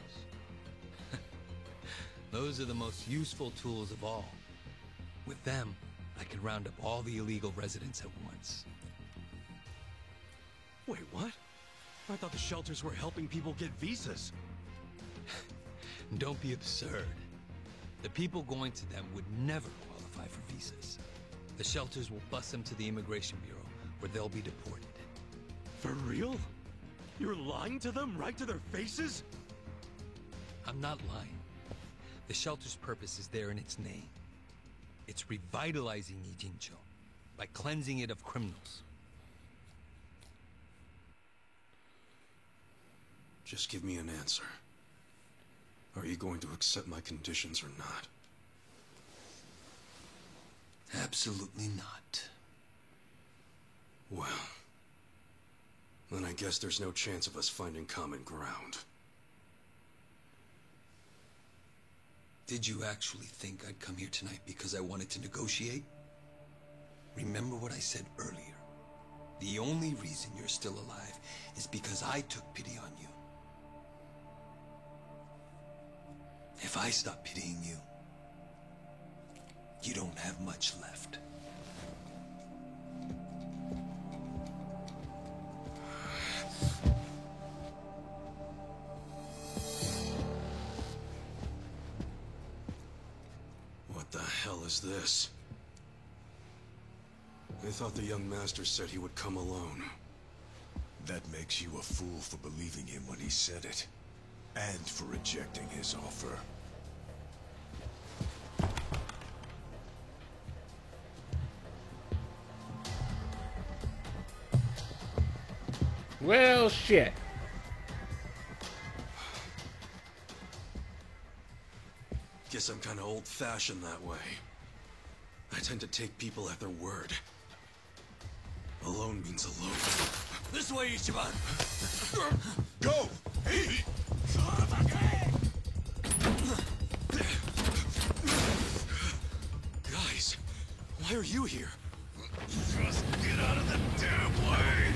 Those are the most useful tools of all. With them, I can round up all the illegal residents at once. Wait, what? I thought the shelters were helping people get visas. Don't be absurd. The people going to them would never qualify for visas. The shelters will bus them to the Immigration Bureau, where they'll be deported. For real? You're lying to them right to their faces? I'm not lying. The shelter's purpose is there in its name. It's revitalizing Ijincho by cleansing it of criminals. Just give me an answer. Are you going to accept my conditions or not? Absolutely not. Well, then I guess there's no chance of us finding common ground. Did you actually think I'd come here tonight because I wanted to negotiate? Remember what I said earlier. The only reason you're still alive is because I took pity on you. If I stop pitying you, you don't have much left. What the hell is this? I thought the young master said he would come alone. That makes you a fool for believing him when he said it. And for rejecting his offer. Well, shit. Guess I'm kind of old-fashioned that way. I tend to take people at their word. Alone means alone. This way, Ichiban! Go! Hey! Guys, why are you here? Just get out of the damn way!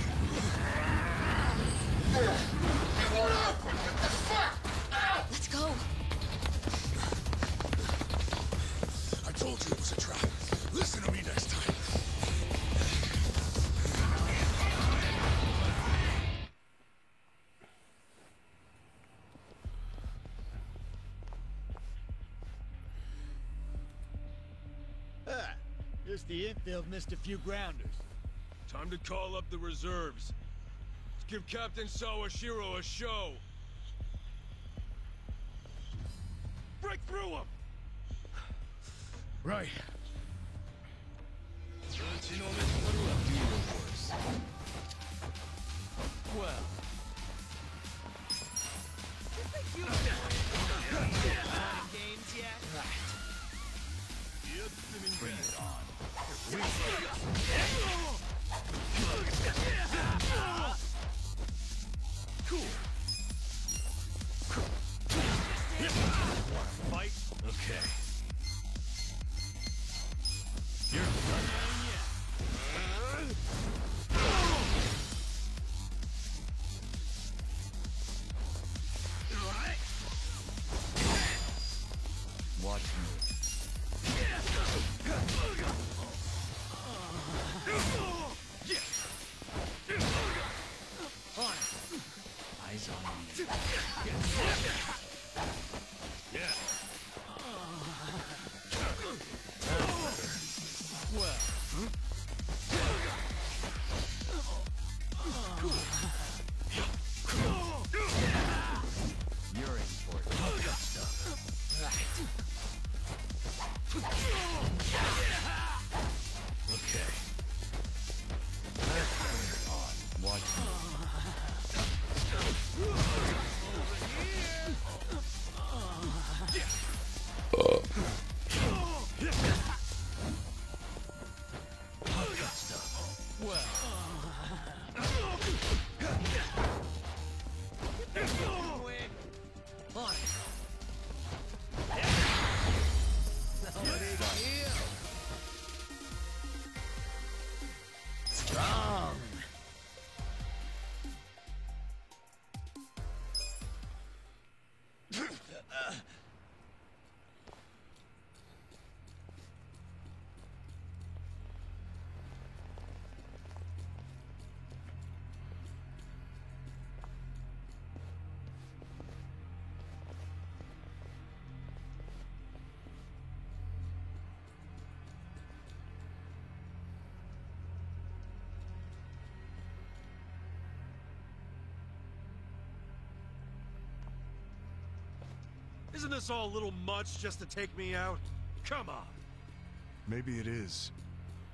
Let's go. I told you it was a trap. Listen to me next time. Just the infield missed a few grounders. Time to call up the reserves. Let's give Captain Sawashiro a show. Break through him! Right. Well. Just like you. games yet? Bring it on. Cool. Wanna fight? Okay. You're done. Watch me. Eyes on me. Yeah. You're in for it. Good stuff. Okay. Watch me. Good stuff. Strong. Isn't this all a little much just to take me out? Come on. Maybe it is.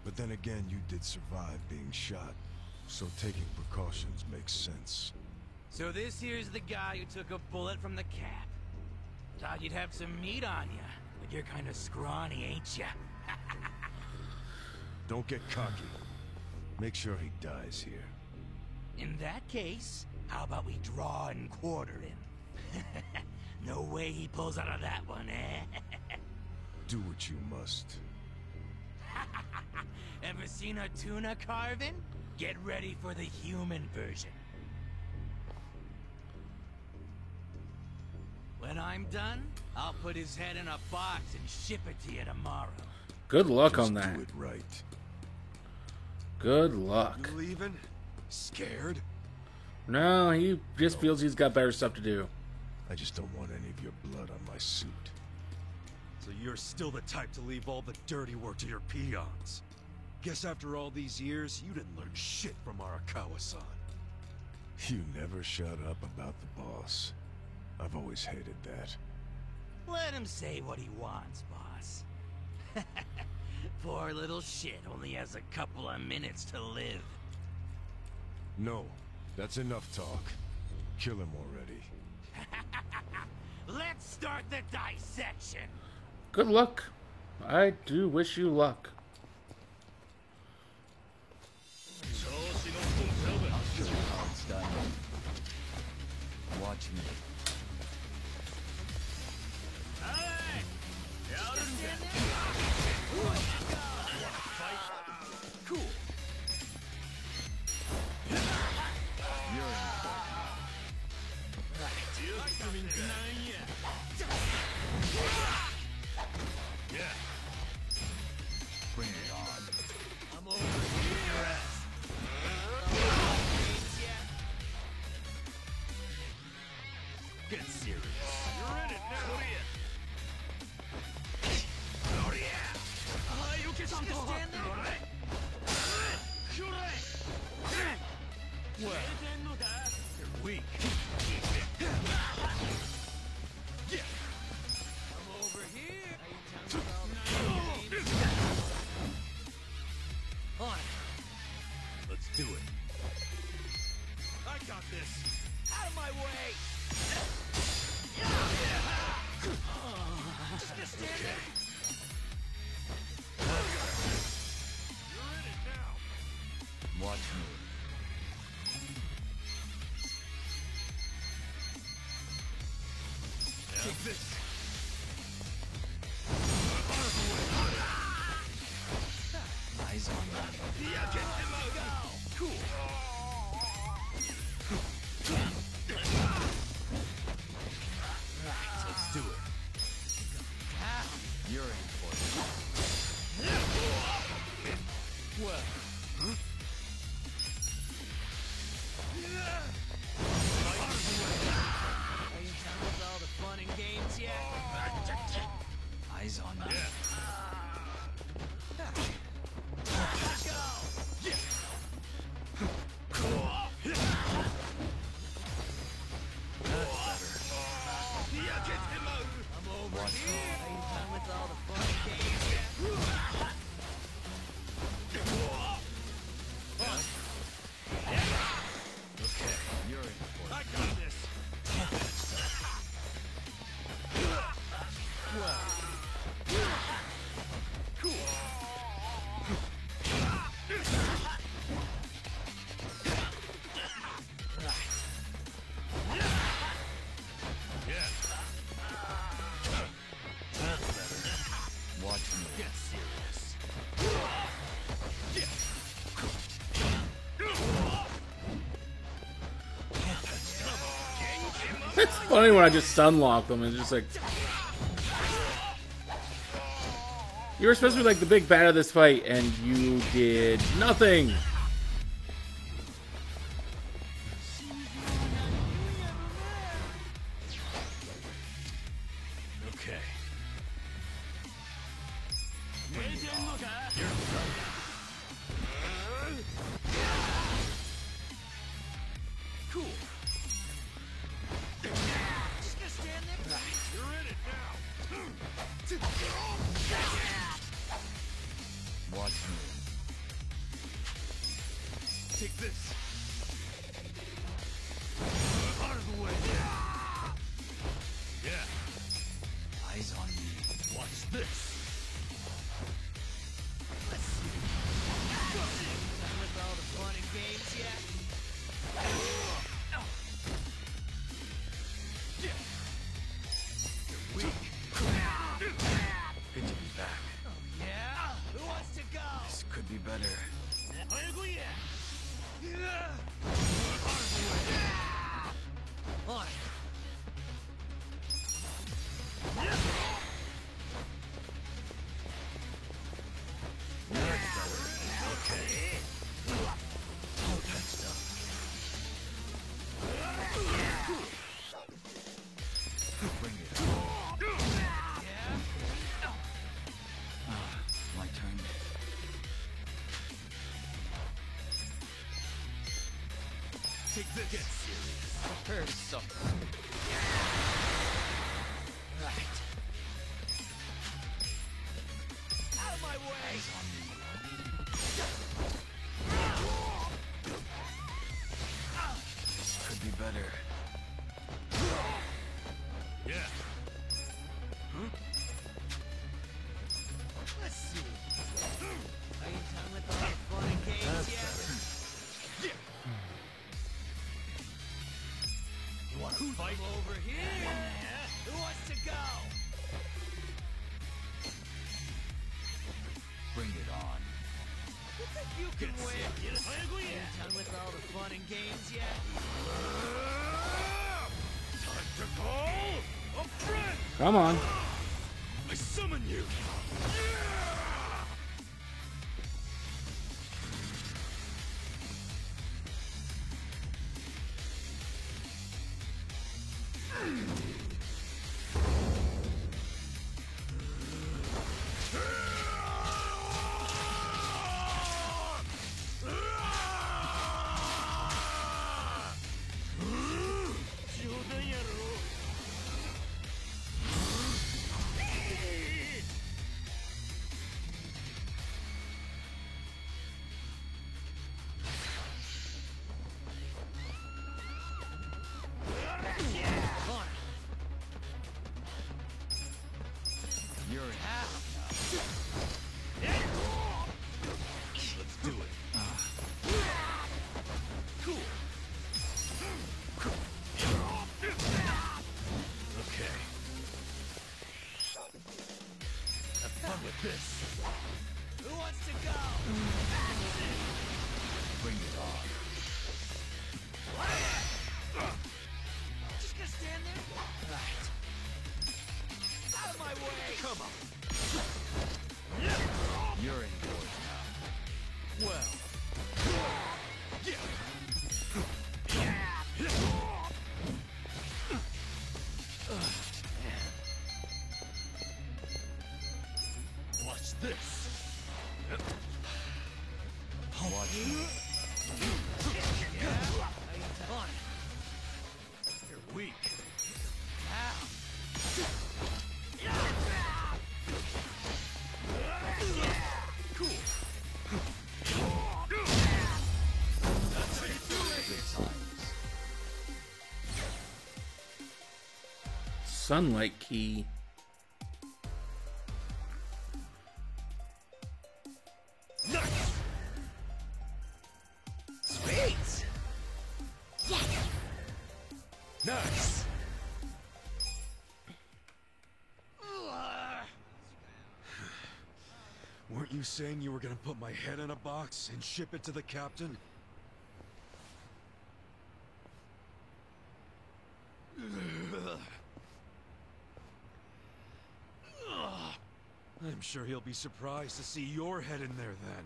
But then again, you did survive being shot. So taking precautions makes sense. So this here's the guy who took a bullet from the cap. Thought you'd have some meat on ya, but you're kind of scrawny, ain't ya? Don't get cocky. Make sure he dies here. In that case, how about we draw and quarter him? No way he pulls out of that one, eh? Do what you must. Ever seen a tuna carving? Get ready for the human version. When I'm done, I'll put his head in a box and ship it to you tomorrow. Good luck Just on that. do it right. Good luck. You leaving? Scared? No, he just feels he's got better stuff to do. I just don't want any of your blood on my suit. So you're still the type to leave all the dirty work to your peons. Guess after all these years, you didn't learn shit from Arakawa-san. You never shut up about the boss. I've always hated that. Let him say what he wants, boss. Poor little shit only has a couple of minutes to live. No, that's enough talk. Kill him already. Let's start the dissection. Good luck. I do wish you luck. I'll show you how it's done. Watch me. Cool. You're in for Yeah. Bring it on. I'm over here. Get serious. You're in it now. Oh yeah. You can stand there. Well, you're weak. Yeah. I'm over here. On. Let's do it. I got this. Out of my way. Watch me. Take this. Eyes on me. Cool. Let's do it. You're in for it. Well. Are you done with all the fun and games yet? Eyes on me. I'm over here. Are you done with all the fun and games yet? Okay, you're in for it. I got this. Cool. Watch me. Get serious. It's funny when I just stun-lock them and just like... You were supposed to be like the big bad of this fight, and you did nothing! Okay. Cool. Just gonna stand there. You're in it now. Watch me. Take this. Out of the way. Yeah. Eyes on me. Watch this. Let's see. Done with all the fun and games yet? You're weak. Good to be back. Oh yeah? Who wants to go? This could be better. On. Okay. All that stuff. Bring it on. My turn. Take this. Get serious. Prepare to suffer. Right. Out of my way. Eyes on me. This could be better. Yeah. Let's see. Are you done with all the fun and games yet? You want to fight over here? Who wants to go? Bring it on. You think you can win? Are you done with all the fun and games yet? Time to go! A friend! Come on. I summon you! this? Watch me. You're weak. Cool. That's how you do it. Sunlight key. Nice. Sweet. Yes. Nice. Weren't you saying you were gonna put my head in a box and ship it to the captain? I'm sure he'll be surprised to see your head in there then.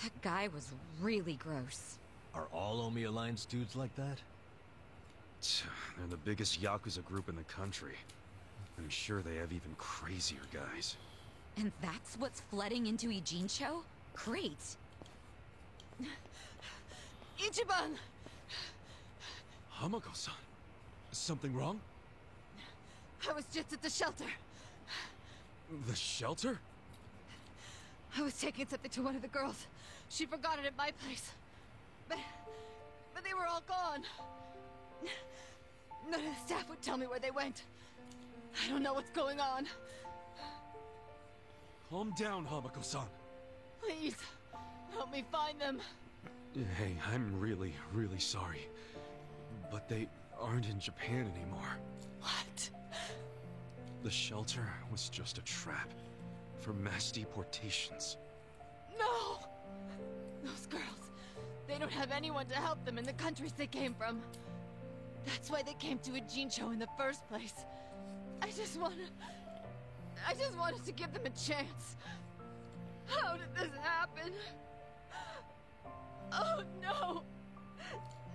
That guy was really gross. Are all Omi Alliance dudes like that? They're the biggest Yakuza group in the country. I'm sure they have even crazier guys. And that's what's flooding into Ijincho? Great. Ichiban! Hamako-san, something wrong? I was just at the shelter. The shelter? I was taking something to one of the girls. She forgot it at my place. But they were all gone. None of the staff would tell me where they went. I don't know what's going on. Calm down, Hamako-san. Please, help me find them. Hey, I'm really, really sorry. But they aren't in Japan anymore. What? The shelter was just a trap for mass deportations. No! Those girls, they don't have anyone to help them in the countries they came from. That's why they came to Ijincho in the first place. I just wanted to give them a chance. How did this happen? Oh no!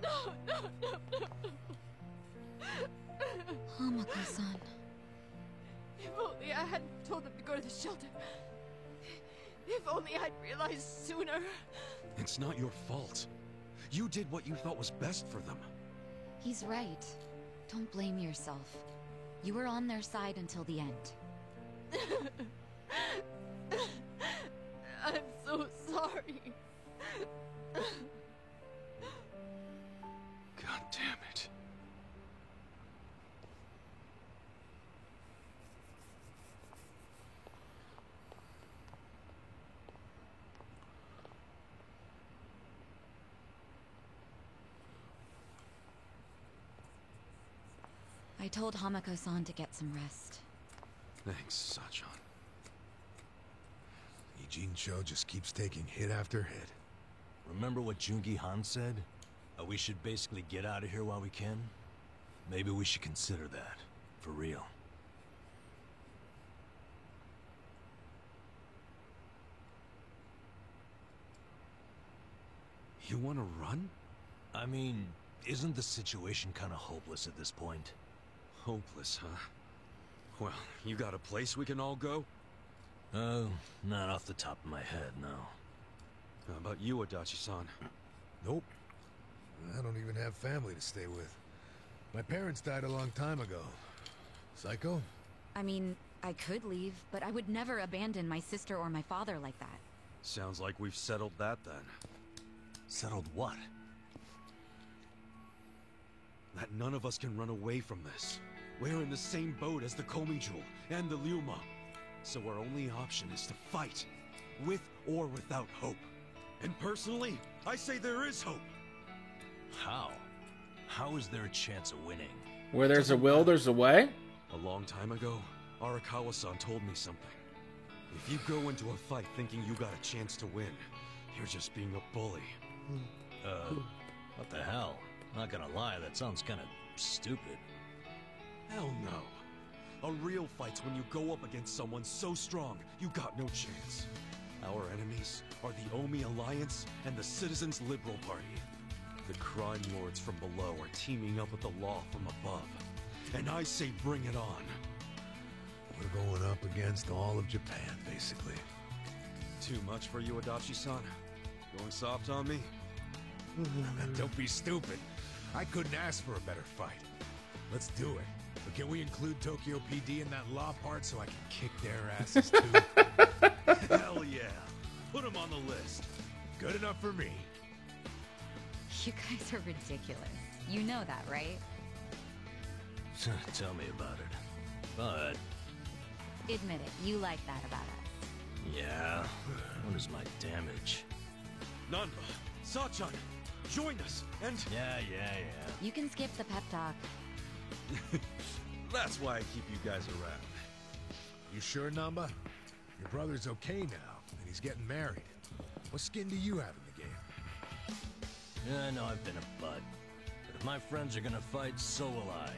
No, no, no, no, no. Hamako-san. If only I hadn't told them to go to the shelter. If only I'd realized sooner. It's not your fault. You did what you thought was best for them. He's right. Don't blame yourself. You were on their side until the end. I'm so sorry. God damn it. I told Hamako-san to get some rest. Thanks, Sachan. Ijincho just keeps taking hit after hit. Remember what Jungi Han said? We should basically get out of here while we can? Maybe we should consider that. For real. You want to run? I mean, isn't the situation kind of hopeless at this point? Hopeless, huh? Well, you got a place we can all go? Oh, not off the top of my head, no. How about you, Adachi-san? Nope. I don't even have family to stay with. My parents died a long time ago. Psycho? I mean, I could leave, but I would never abandon my sister or my father like that. Sounds like we've settled that then. Settled what? That none of us can run away from this. We're in the same boat as the Komijul and the Ryuma. So our only option is to fight, with or without hope. And personally, I say there is hope. How? How is there a chance of winning? Where there's a will, there's a way? A long time ago, Arakawa-san told me something. If you go into a fight thinking you got a chance to win, you're just being a bully. What the hell? Not gonna lie, that sounds kinda stupid. Hell no. A real fight's when you go up against someone so strong, you got no chance. Our enemies are the Omi Alliance and the Citizens Liberal Party. The crime lords from below are teaming up with the law from above. And I say bring it on. We're going up against all of Japan, basically. Too much for you, Adachi-san? Going soft on me? Don't be stupid. I couldn't ask for a better fight. Let's do it. But can we include Tokyo PD in that law part so I can kick their asses too? Hell yeah. Put them on the list. Good enough for me. You guys are ridiculous. You know that, right? Tell me about it. But... Admit it, you like that about us. yeah, what is my damage? Nanba, Sachan, join us, and... Yeah. You can skip the pep talk. That's why I keep you guys around. You sure, Namba? Your brother's okay now, and he's getting married. What skin do you have in the game? Yeah, I know I've been a bud. But if my friends are gonna fight, so will I.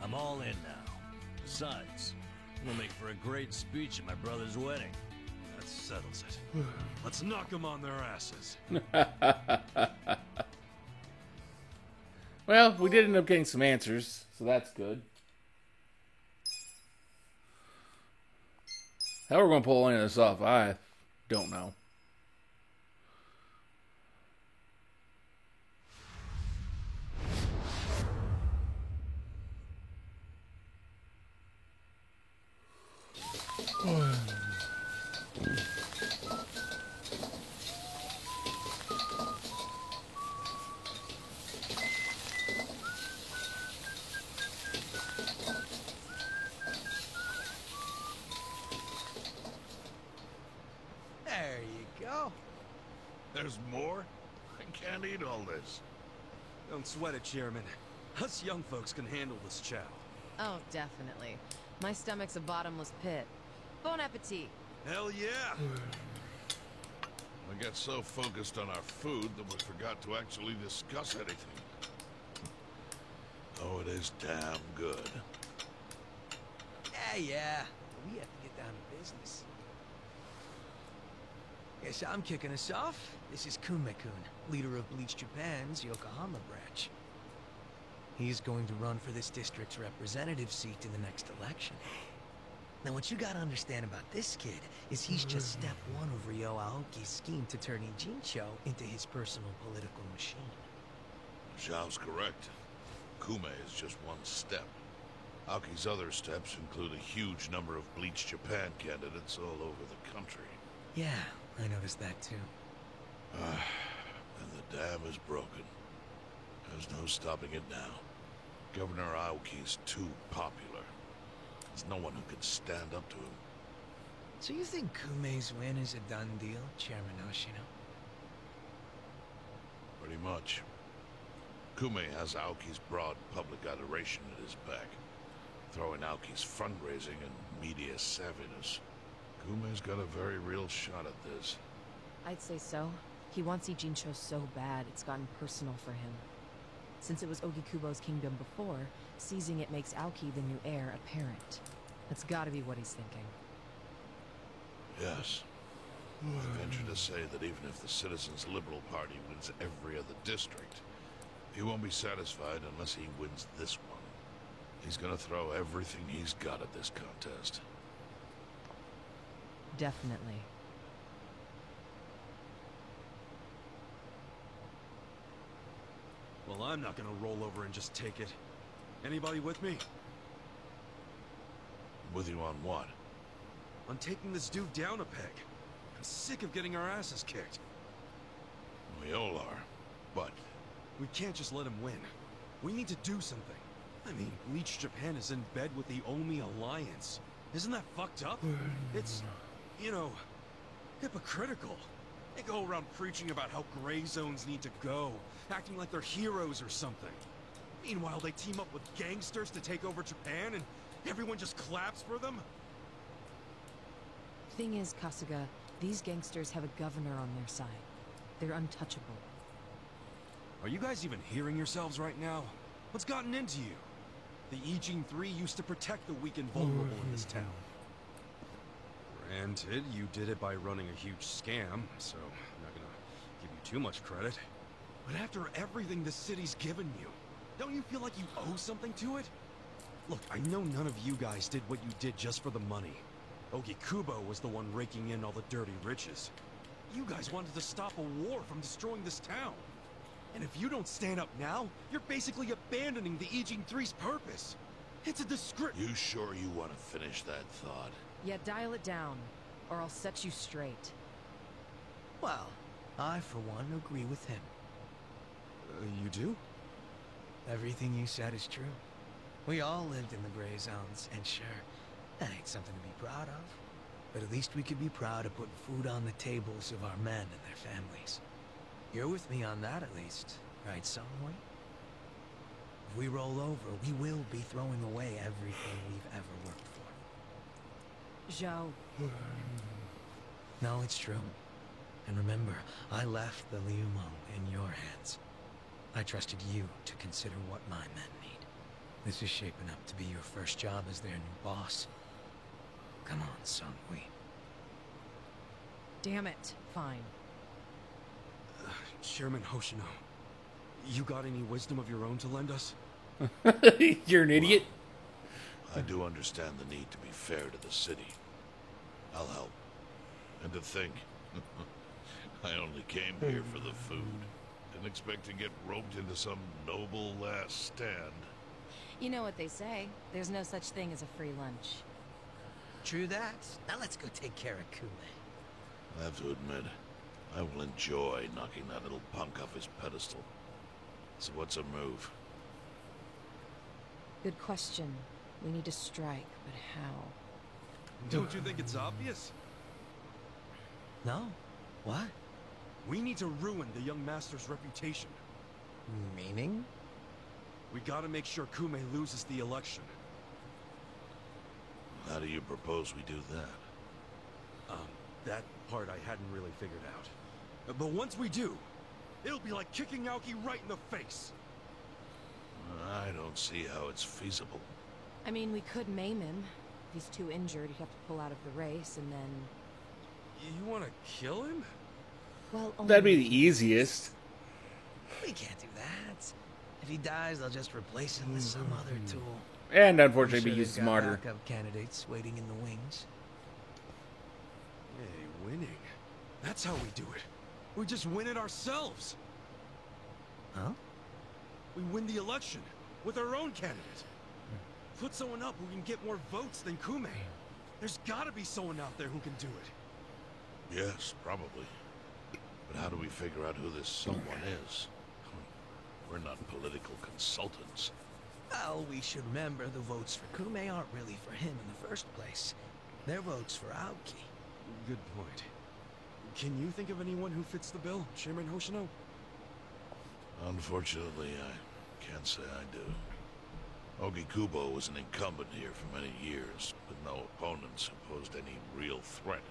I'm all in now. Besides, it'll make for a great speech at my brother's wedding. That settles it. Let's knock them on their asses. Well, we did end up getting some answers, so that's good. How we're going to pull any of this off, I don't know. There you go. There's more? I can't eat all this. Don't sweat it, Chairman. Us young folks can handle this chow. Oh, definitely. My stomach's a bottomless pit. Bon appetit. Hell yeah! We got so focused on our food that we forgot to actually discuss anything. Oh, it is damn good. Yeah. We have to get down to business. Yes, I'm kicking us off. This is Kume-kun, leader of Bleach Japan's Yokohama branch. He's going to run for this district's representative seat in the next election. Now, what you gotta understand about this kid is he's just step one of Ryo Aoki's scheme to turn Ijincho into his personal political machine. Zhao's correct. Kume is just one step. Aoki's other steps include a huge number of Bleach Japan candidates all over the country. Yeah, I noticed that too. And the dam is broken. There's no stopping it now. Governor Aoki's too popular. There's no one who can stand up to him. So you think Kume's win is a done deal, Chairman Oshino? Pretty much. Kume has Aoki's broad public adoration at his back. Throwing Aoki's fundraising and media savviness. Kume's got a very real shot at this. I'd say so. He wants Ijincho so bad, it's gotten personal for him. Since it was Ogikubo's kingdom before, seizing it makes Aoki the new heir apparent. That's gotta be what he's thinking. Yes. I venture to say that even if the Citizens Liberal Party wins every other district, he won't be satisfied unless he wins this one. He's gonna throw everything he's got at this contest. Definitely. Well, I'm not gonna roll over and just take it. Anybody with me? With you on what? On taking this dude down a peg. I'm sick of getting our asses kicked. We all are, but... We can't just let him win. We need to do something. I mean, Bleach Japan is in bed with the Omi Alliance. Isn't that fucked up? It's, you know, hypocritical. They go around preaching about how gray zones need to go, acting like they're heroes or something. Meanwhile, they team up with gangsters to take over Japan, and everyone just claps for them? Thing is, Kasuga, these gangsters have a governor on their side. They're untouchable. Are you guys even hearing yourselves right now? What's gotten into you? The Ijin 3 used to protect the weak and vulnerable in this town. Granted, you did it by running a huge scam, so I'm not gonna give you too much credit. But after everything the city's given you, don't you feel like you owe something to it? Look, I know none of you guys did what you did just for the money. Ogikubo was the one raking in all the dirty riches. You guys wanted to stop a war from destroying this town. And if you don't stand up now, you're basically abandoning the Ijin 3's purpose. It's a disgrace. You sure you want to finish that thought? Yeah, dial it down, or I'll set you straight. Well, I, for one, agree with him. You do? Everything you said is true. We all lived in the gray zones, and sure, that ain't something to be proud of. But at least we could be proud of putting food on the tables of our men and their families. You're with me on that, at least, right, Songwei? If we roll over, we will be throwing away everything we've ever worked for. Zhao. No, it's true. And remember, I left the Liu Meng in your hands. I trusted you to consider what my men need. This is shaping up to be your first job as their new boss. Come on, Songwei. Damn it. Fine. Chairman Hoshino, you got any wisdom of your own to lend us? You're an idiot. I do understand the need to be fair to the city. I'll help. And to think, I only came here for the food. Didn't expect to get roped into some noble last stand. You know what they say. There's no such thing as a free lunch. True that. Now let's go take care of Kume. I have to admit, I will enjoy knocking that little punk off his pedestal. So what's a move? Good question. We need to strike, but how? Don't you think it's obvious? No. What? We need to ruin the young master's reputation. Meaning? We gotta make sure Kume loses the election. How do you propose we do that? That part I hadn't really figured out. But once we do, it'll be like kicking Aoki right in the face. I don't see how it's feasible. I mean, we could maim him. If he's too injured, he'd have to pull out of the race, and then... You want to kill him? Well, That'd be the easiest. We can't do that. If he dies, they'll just replace him with some other tool. And unfortunately, I'm be sure used they've got smarter. backup candidates waiting in the wings. Hey, winning. That's how we do it. We just win it ourselves. Huh? We win the election with our own candidate. Put someone up who can get more votes than Kume. There's gotta be someone out there who can do it. Yes, probably. But how do we figure out who this someone is? We're not political consultants. Well, we should remember the votes for Kume aren't really for him in the first place. They're votes for Aoki. Good point. Can you think of anyone who fits the bill, Chairman Hoshino? Unfortunately, I can't say I do. Ogikubo was an incumbent here for many years, but no opponents who posed any real threat.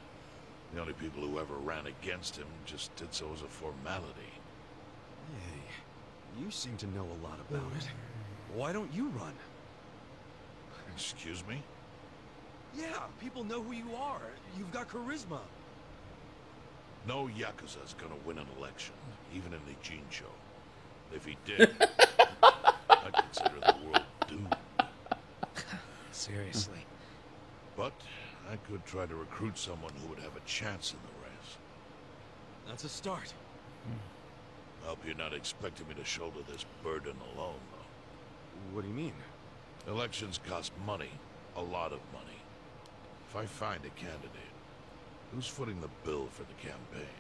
The only people who ever ran against him just did so as a formality. Hey, you seem to know a lot about it. Why don't you run? Excuse me? Yeah, people know who you are. You've got charisma. No Yakuza's gonna win an election, even in the Jincho. If he did, I'd consider the world doomed. Seriously. But I could try to recruit someone who would have a chance in the race. That's a start. Hope you're not expecting me to shoulder this burden alone, though. What do you mean? Elections cost money. A lot of money. If I find a candidate, who's footing the bill for the campaign?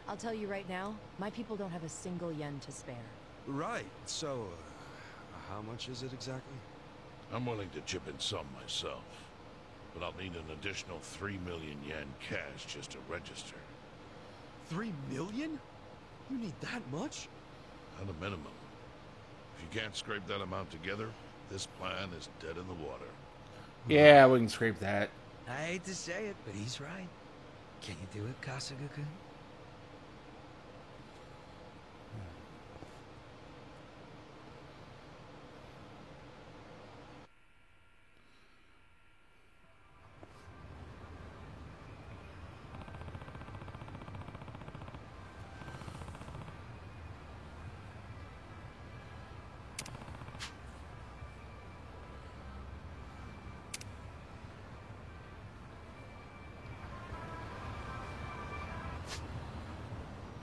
I'll tell you right now, my people don't have a single yen to spare. Right, so, how much is it exactly? I'm willing to chip in some myself, but I'll need an additional 3 million yen cash just to register. 3 million? You need that much? At a minimum. If you can't scrape that amount together, this plan is dead in the water. Yeah, we can scrape that. I hate to say it, but he's right. Can you do it, Kasuga-kun?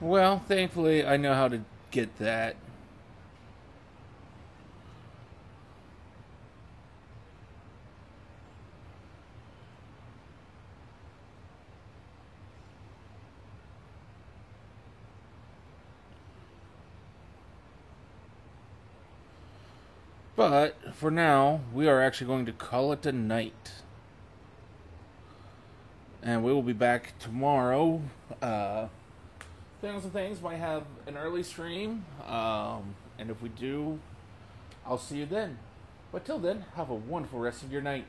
Well, thankfully, I know how to get that. But, for now, we are actually going to call it a night. And we will be back tomorrow. Things and Things might have an early stream. And if we do, I'll see you then. But till then, have a wonderful rest of your night.